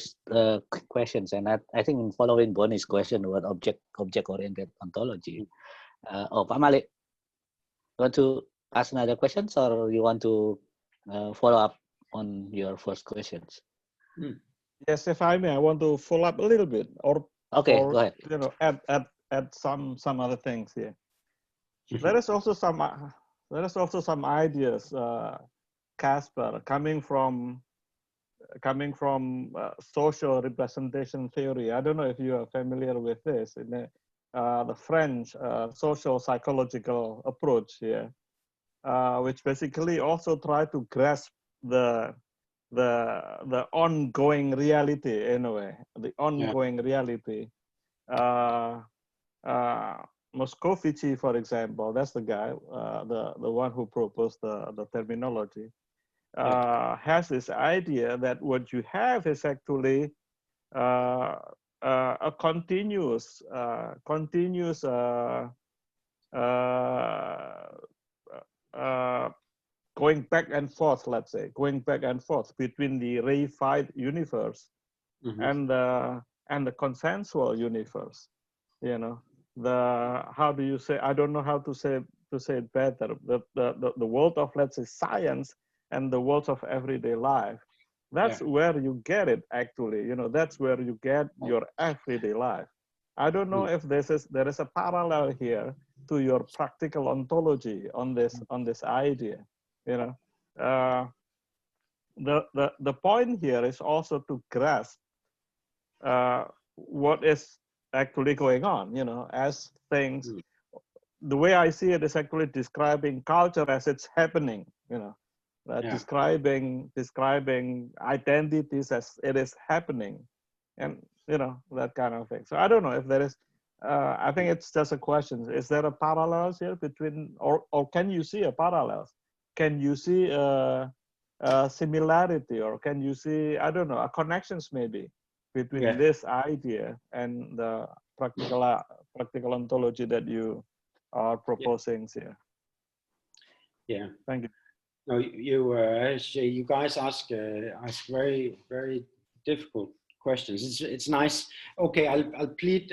quick questions, and I think in following Bonnie's question about object-oriented ontology. Pak Malik, you want to ask another questions, or you want to follow up on your first questions? Yes, if I may, I want to follow up a little bit, or go ahead. You know, add some other things here. There is also some ideas, Casper, coming from social representation theory. I don't know if you are familiar with this. In the French social psychological approach here, which basically also try to grasp the ongoing reality in a way, the ongoing reality. Moscovici, for example, that's the guy, the one who proposed the terminology, has this idea that what you have is actually a continuous going back and forth, let's say, going back and forth between the reified universe and the consensual universe. You know, how do you say? I don't know how to say it better. The world of, let's say, science and the world of everyday life. That's where you get it, actually. You know, that's where you get your everyday life. I don't know if there is a parallel here to your practical ontology on this idea. You know, the point here is also to grasp what is actually going on. You know, as things. The way I see it is actually describing culture as it's happening. You know. Describing identities as it is happening, and you know, that kind of thing. So I don't know if there is. I think it's just a question: is there a parallels here between, or can you see a parallels? Can you see a similarity, or can you see, I don't know, a connections maybe between this idea and the practical ontology that you are proposing here? Yeah. Thank you. No, you guys ask very, very difficult questions. It's nice. Okay, I'll plead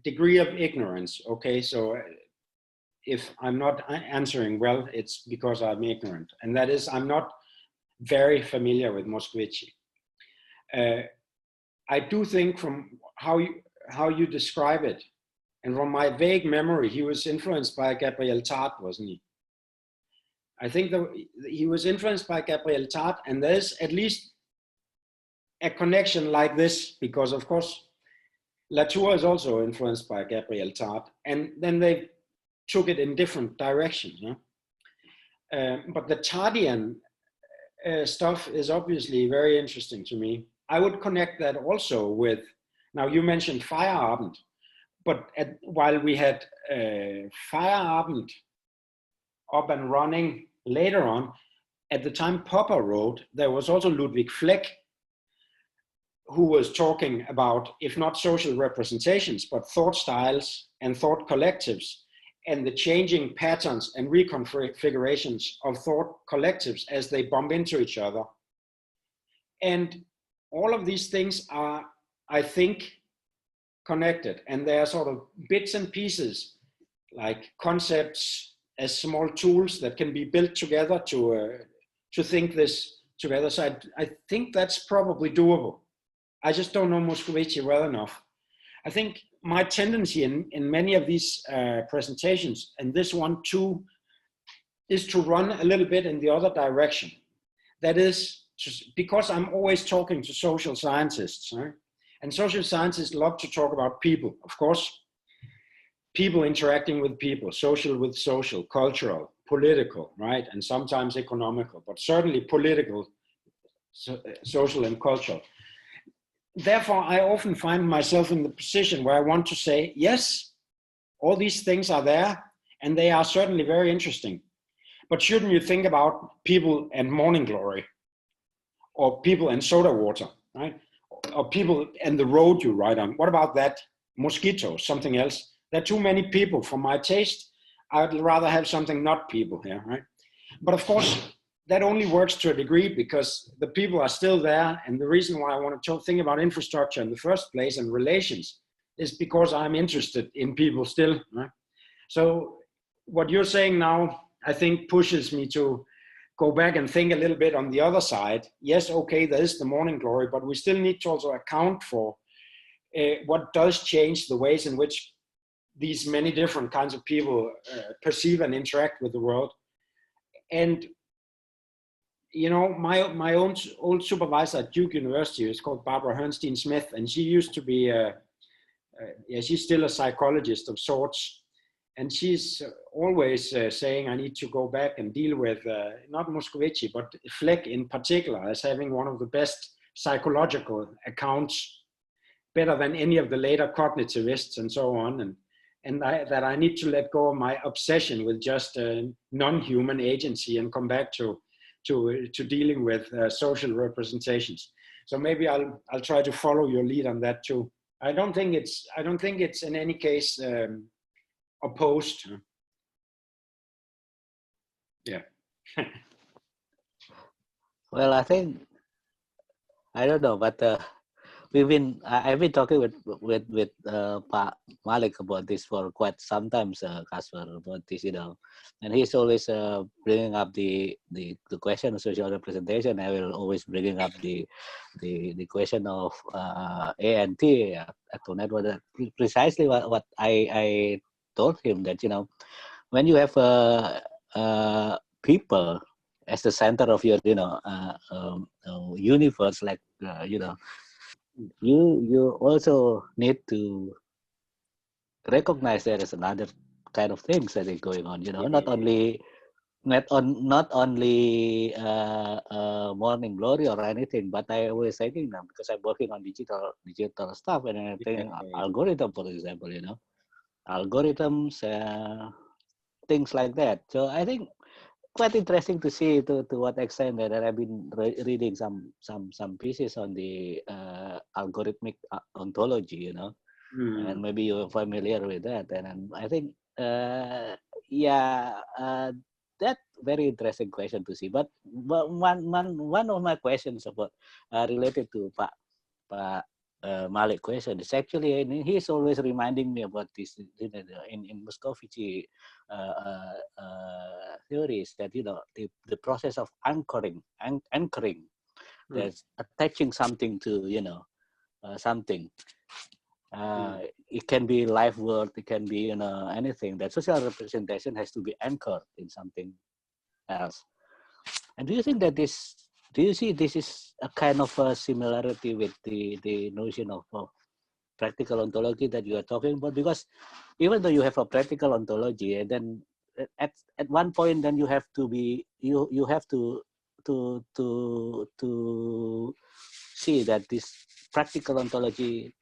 degree of ignorance. Okay, so if I'm not answering well, it's because I'm ignorant, and that is I'm not very familiar with Moscovici. I do think from how you describe it, and from my vague memory, he was influenced by Gabriel Tarde, wasn't he? I think that he was influenced by Gabriel Tarde, and there's at least a connection like this, because of course Latour is also influenced by Gabriel Tarde, and then they took it in different directions. But the Tardian stuff is obviously very interesting to me. I would connect that also with, now you mentioned Feierabend, but while we had Feierabend up and running later on, at the time Popper wrote, there was also Ludwig Fleck, who was talking about, if not social representations, but thought styles and thought collectives, and the changing patterns and reconfigurations of thought collectives as they bump into each other. And all of these things are, I think, connected, and they are sort of bits and pieces, like concepts as small tools that can be built together to think this together. So I think that's probably doable. I just don't know Moscovici well enough. I think my tendency in many of these presentations, and this one too, is to run a little bit in the other direction. That is, because I'm always talking to social scientists, right? And social scientists love to talk about people, of course. People interacting with people, social with social, cultural, political, right? And sometimes economical, but certainly political, social and cultural. Therefore, I often find myself in the position where I want to say, yes, all these things are there, and they are certainly very interesting. But shouldn't you think about people and morning glory, or people and soda water, right? Or people and the road you ride on? What about that? Mosquitoes, something else. There are too many people for my taste. I'd rather have something not people here, right? But of course, that only works to a degree because the people are still there. And the reason why I want to think about infrastructure in the first place and relations is because I'm interested in people still, right? So what you're saying now, I think pushes me to go back and think a little bit on the other side. Yes, okay, there is the morning glory, but we still need to also account for what does change the ways in which these many different kinds of people perceive and interact with the world. And you know, my own old supervisor at Duke University is called Barbara Herrnstein Smith, and she used to be yeah, she's still a psychologist of sorts. And she's always saying, I need to go back and deal with, not Moscovici, but Fleck in particular, as having one of the best psychological accounts, better than any of the later cognitivists and so on. And that I need to let go of my obsession with just non-human agency and come back to dealing with social representations. So maybe I'll try to follow your lead on that too. I don't think it's in any case opposed. Yeah. Well, I think, I don't know, but I've been talking with Pa Malik about this for quite some time, Casper, about this, you know, and he's always bringing up the question of social representation. I will always bringing up the question of ANT, atau network. Precisely what I told him, that, you know, when you have people as the center of your, you know, universe, like, you know, you also need to recognize there is another kind of things that is going on, you know, not only morning glory or anything, but I always thinking now, because I'm working on digital stuff and everything, algorithm, for example, you know, algorithms, things like that. So I think quite interesting to see to what extent that I've been reading some pieces on the algorithmic ontology, you know, and maybe you're familiar with that. And I think, yeah, that very interesting question to see. But one of my questions about related to Pa Malik question is actually, and he's always reminding me about this in Moscovici theories, that, you know, the process of anchoring, that's attaching something to, you know, something. It can be life world, it can be, you know, anything. That social representation has to be anchored in something else. And do you think that do you see this is a kind of a similarity with the notion of practical ontology that you are talking about? Because even though you have a practical ontology, and then at one point, then you have to be you have to see that this practical ontology,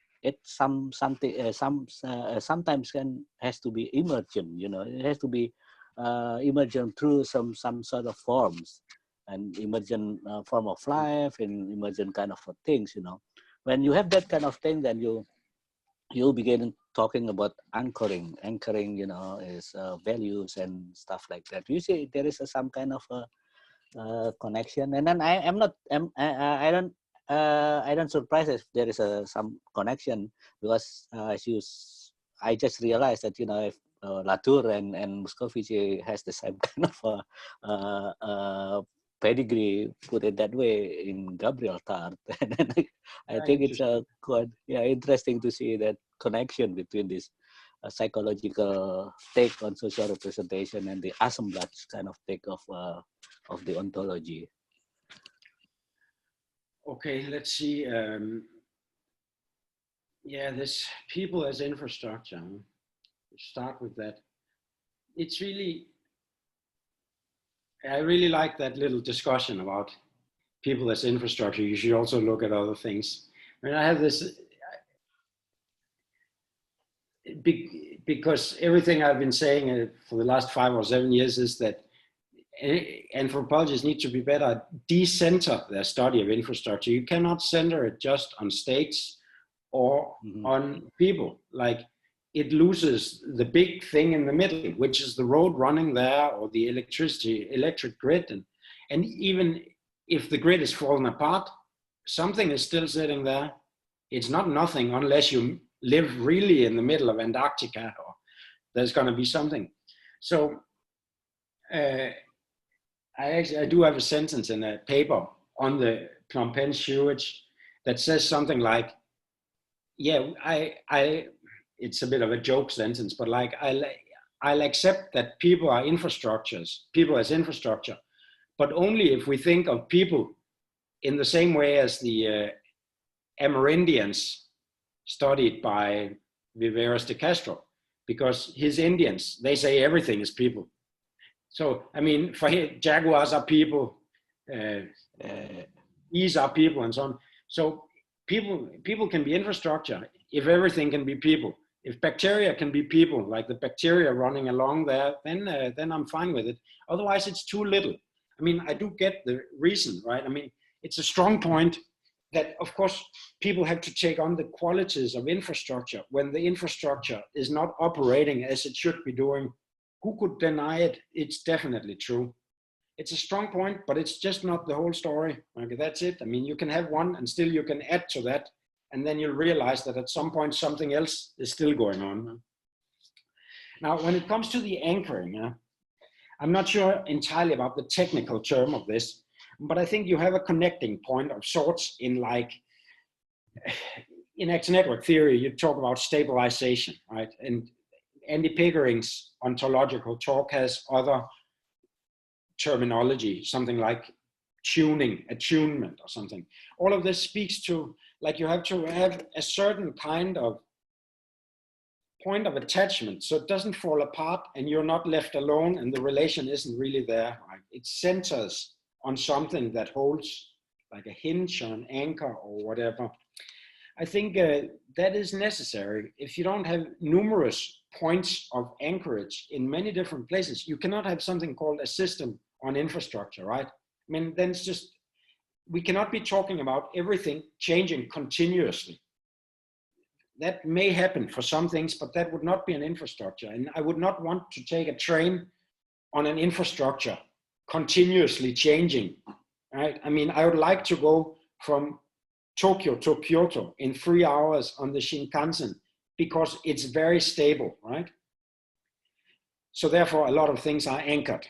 sometimes has to be emergent, you know, it has to be emergent through some sort of forms, and emergent form of life, and emergent kind of things, you know. When you have that kind of thing, then you begin talking about anchoring, you know, is values and stuff like that. You see, there is some kind of a connection, and then I don't surprise if there is some connection, because I just realized that, you know, if Latour and Moscovici has the same kind of pedigree, put it that way, in Gabriel Tart. And I think it's quite interesting to see that connection between this psychological take on social representation and the assemblage kind of take of the ontology. Okay, let's see. Yeah, this people as infrastructure. Start with that. It's really, I really like that little discussion about people as infrastructure. You should also look at other things. I mean, I have this, because everything I've been saying for the last 5 or 7 years is that anthropologists need to be better, decenter their study of infrastructure. You cannot center it just on states or on people. Like, it loses the big thing in the middle, which is the road running there, or the electric grid. And even if the grid is falling apart, something is still sitting there. It's not nothing unless you live really in the middle of Antarctica, or there's going to be something. So I do have a sentence in a paper on the Phnom Penh sewage that says something like, yeah, it's a bit of a joke sentence, but like, I'll accept that people are infrastructures, people as infrastructure, but only if we think of people in the same way as the Amerindians studied by Viveros de Castro, because his Indians, they say everything is people. So, I mean, for him, jaguars are people, bees are people, and so on. So people can be infrastructure if everything can be people. If bacteria can be people, like the bacteria running along there, then I'm fine with it. Otherwise, it's too little. I mean, I do get the reason, right? I mean, it's a strong point that, of course, people have to take on the qualities of infrastructure when the infrastructure is not operating as it should be doing. Who could deny it? It's definitely true. It's a strong point, but it's just not the whole story. Okay, that's it. I mean, you can have one and still you can add to that. And then you'll realize that at some point something else is still going on. Now, when it comes to the anchoring, I'm not sure entirely about the technical term of this, but I think you have a connecting point of sorts in, like, in active network theory, you talk about stabilization, right? And Andy Pickering's ontological talk has other terminology, something like tuning, attunement or something. All of this speaks to, like, you have to have a certain kind of point of attachment so it doesn't fall apart and you're not left alone and the relation isn't really there. Right? It centers on something that holds, like a hinge or an anchor or whatever. I think that is necessary. If you don't have numerous points of anchorage in many different places, you cannot have something called a system on infrastructure, right? I mean, then it's just, we cannot be talking about everything changing continuously. That may happen for some things, but that would not be an infrastructure. And I would not want to take a train on an infrastructure continuously changing, right? I mean, I would like to go from Tokyo to Kyoto in 3 hours on the Shinkansen because it's very stable, right? So therefore, a lot of things are anchored.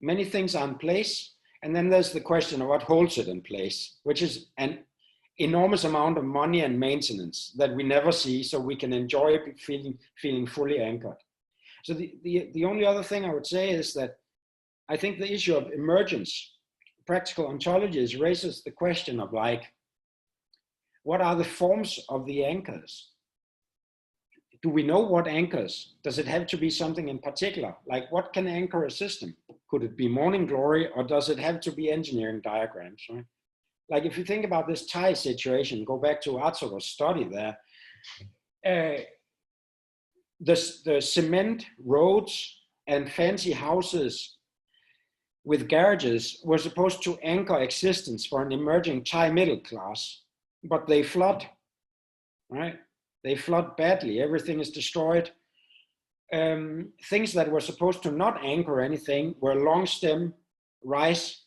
Many things are in place. And then there's the question of what holds it in place, which is an enormous amount of money and maintenance that we never see, so we can enjoy feeling fully anchored. So the only other thing I would say is that I think the issue of emergence, practical ontologies, raises the question of, like, what are the forms of the anchors? Do we know what anchors? Does it have to be something in particular? Like, what can anchor a system? Could it be morning glory, or does it have to be engineering diagrams, right? Like, if you think about this Thai situation, go back to Atsuro's study there, the cement roads and fancy houses with garages were supposed to anchor existence for an emerging Thai middle class, but they flood, right? They flood badly, everything is destroyed. Things that were supposed to not anchor anything were long stem rice,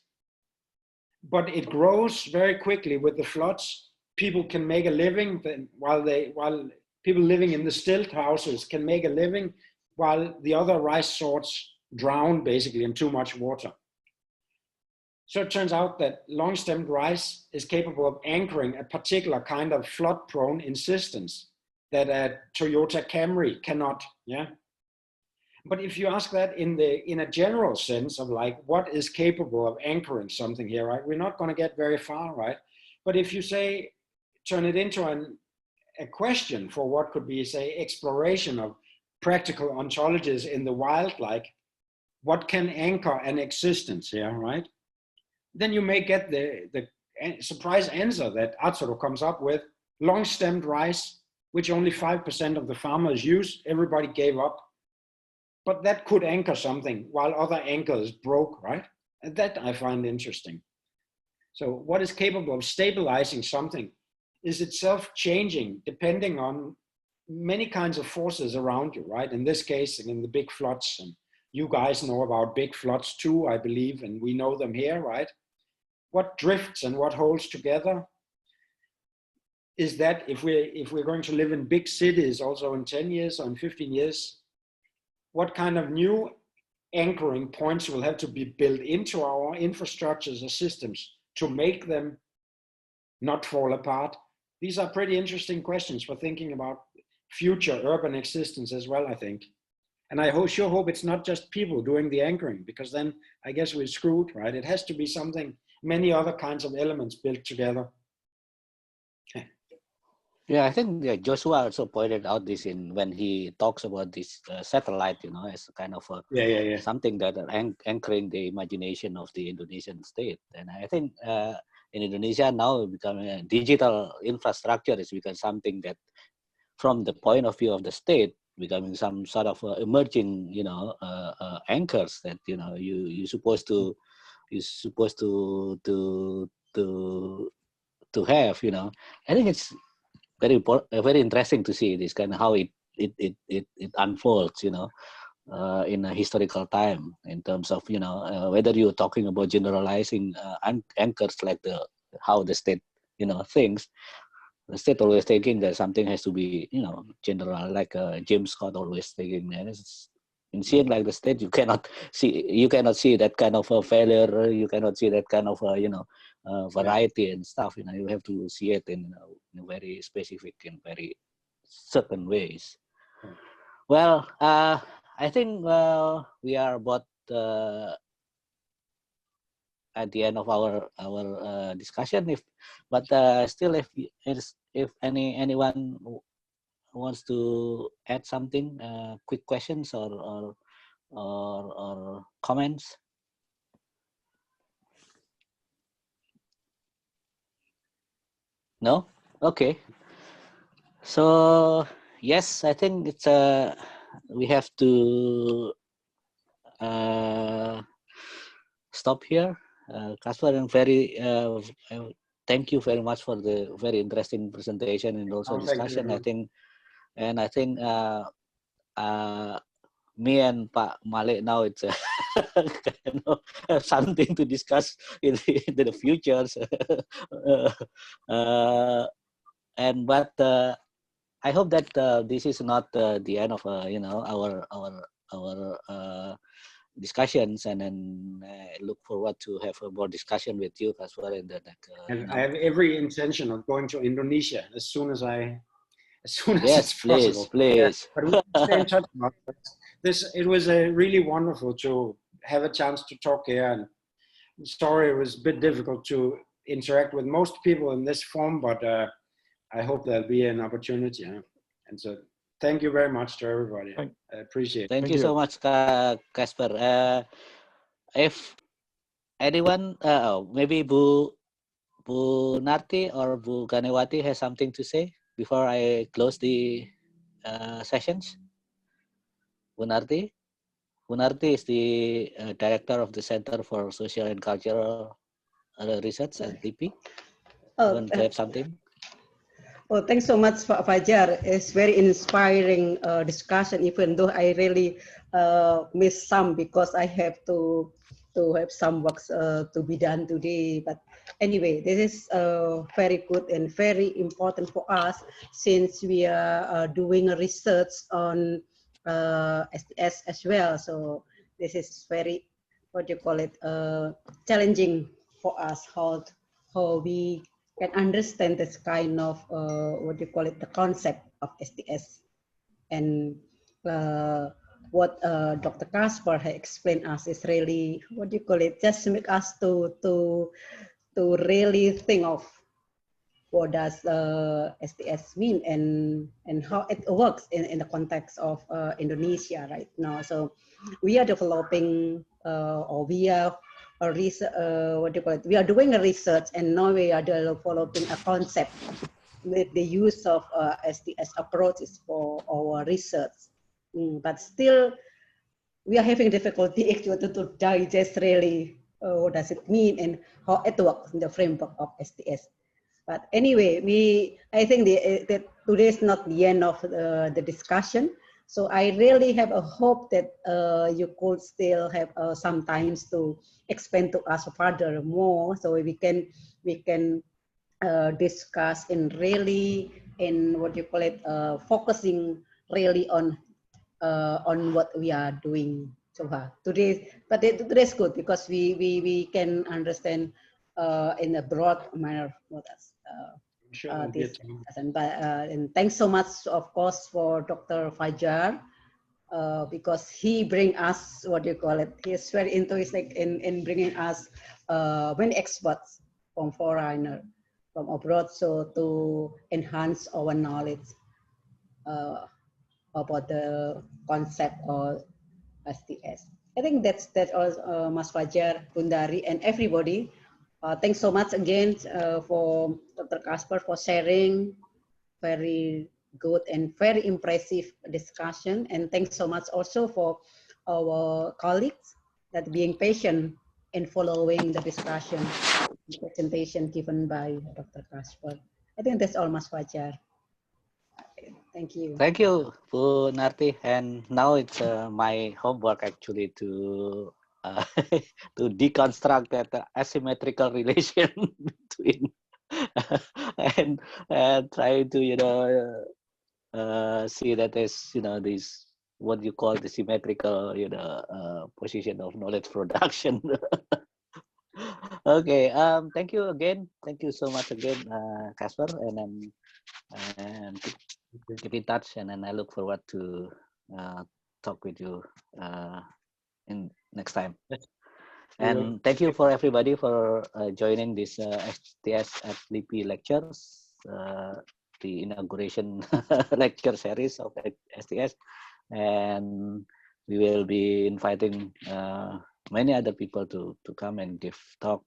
but it grows very quickly with the floods. People can make a living while people living in the stilt houses can make a living while the other rice sorts drown basically in too much water. So it turns out that long-stemmed rice is capable of anchoring a particular kind of flood-prone insistence that a Toyota Camry cannot, yeah? But if you ask that in a general sense of, like, what is capable of anchoring something here, right? We're not going to get very far, right? But if you say, turn it into a question for what could be, say, exploration of practical ontologies in the wild, like, what can anchor an existence here, right? Then you may get the surprise answer that Atsuro comes up with: long-stemmed rice which only 5% of the farmers use. Everybody gave up. But that could anchor something while other anchors broke, right? And that I find interesting. So what is capable of stabilizing something is itself changing depending on many kinds of forces around you, right? In this case, in the big floods, and you guys know about big floods too, I believe, and we know them here, right? What drifts and what holds together is that if we're going to live in big cities also in 10 years or in 15 years, what kind of new anchoring points will have to be built into our infrastructures or systems to make them not fall apart? These are pretty interesting questions for thinking about future urban existence as well, I think. And I sure hope it's not just people doing the anchoring, because then I guess we're screwed, right? It has to be something, many other kinds of elements built together. Yeah, I think Joshua also pointed out this when he talks about this satellite, as a kind of something that are anchoring the imagination of the Indonesian state. And I think in Indonesia now becoming a digital infrastructure is become something that, from the point of view of the state, becoming some sort of emerging, anchors that you're supposed to have. I think it's very interesting to see this kind of how it unfolds, in a historical time, in terms of whether you're talking about generalizing anchors like how the state thinks. The state always thinking that something has to be general, like James Scott always thinking. And in seeing like the state, you cannot see that kind of a failure. You cannot see that kind of variety and stuff. You have to see it in very specific and very certain ways. Well, I think we are about at the end of our discussion. If anyone wants to add something, quick questions or comments. No? Okay. So yes, I think it's we have to stop here. Casper, and thank you very much for the very interesting presentation and also discussion. I think me and Pak Malik now it's something to discuss in the future. But I hope that this is not the end of our discussions, and then I look forward to have a more discussion with you as well. And then, I have every intention of going to Indonesia as soon as yes, it's possible. Please. Yeah, but we stay in touch about this. It was really wonderful to have a chance to talk here. And sorry, it was a bit difficult to interact with most people in this form, but I hope there'll be an opportunity. And so thank you very much to everybody. I appreciate it. Thank you so much, Casper. If anyone, maybe Bu Narti or Bu Ganewati has something to say before I close the sessions. Bu Narti? Bu Narti is the director of the Center for Social and Cultural Research at LIPI. Want to have something? Oh, thanks so much, Fajar. It's very inspiring discussion, even though I really missed some because I have to have some works to be done today. But anyway, this is very good and very important for us since we are doing a research on STS as well. So this is very, challenging for us how we can understand this kind of the concept of STS, and what Dr. Casper has explained us is really just make us to really think of what does STS mean and how it works in the context of Indonesia right now. So we are developing or we are we are doing a research, and now we are developing a concept with the use of STS approaches for our research. But still, we are having difficulty actually to digest really what does it mean and how it works in the framework of STS. But anyway, I think that today is not the end of the discussion. So I really have a hope that you could still have some times to expand to us further more, so we can discuss in what you call it, focusing really on what we are doing so far today. But today's good because we can understand in a broad manner what else. This discussion. And thanks so much, of course, for Dr. Fajar, because he bring us, what do you call it, he is very enthusiastic in bringing us many experts from foreigner, from abroad, so to enhance our knowledge about the concept of STS. I think that's all, Mas Fajar, Gundari, and everybody. Thanks so much again for Dr. Casper for sharing very good and very impressive discussion. And thanks so much also for our colleagues that being patient in following the discussion, the presentation given by Dr. Casper. I think that's all, Mas Fajar. Thank you. Thank you, Bu Narti. And now it's my homework actually to to deconstruct that asymmetrical relation between and try to see that there's this what you call the symmetrical position of knowledge production. Okay. Thank you again. Thank you so much again, Casper, and keep in touch, and then I look forward to talk with you in next time. And thank you for everybody for joining this STS at LIPI lectures, the inauguration lecture series of STS, and we will be inviting many other people to come and give talk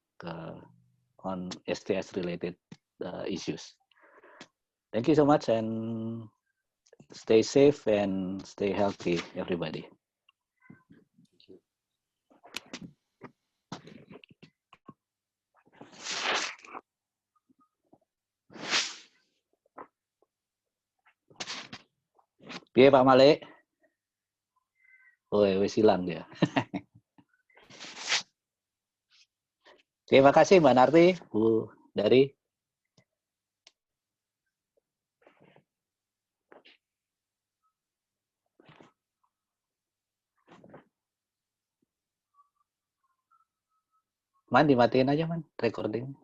on STS related issues. Thank you so much, and stay safe and stay healthy, everybody. Piye Pak Malik? Oh, wis hilang dia. Terima kasih Mbak Narti, Bu Dari. Man, dimatiin aja man recording.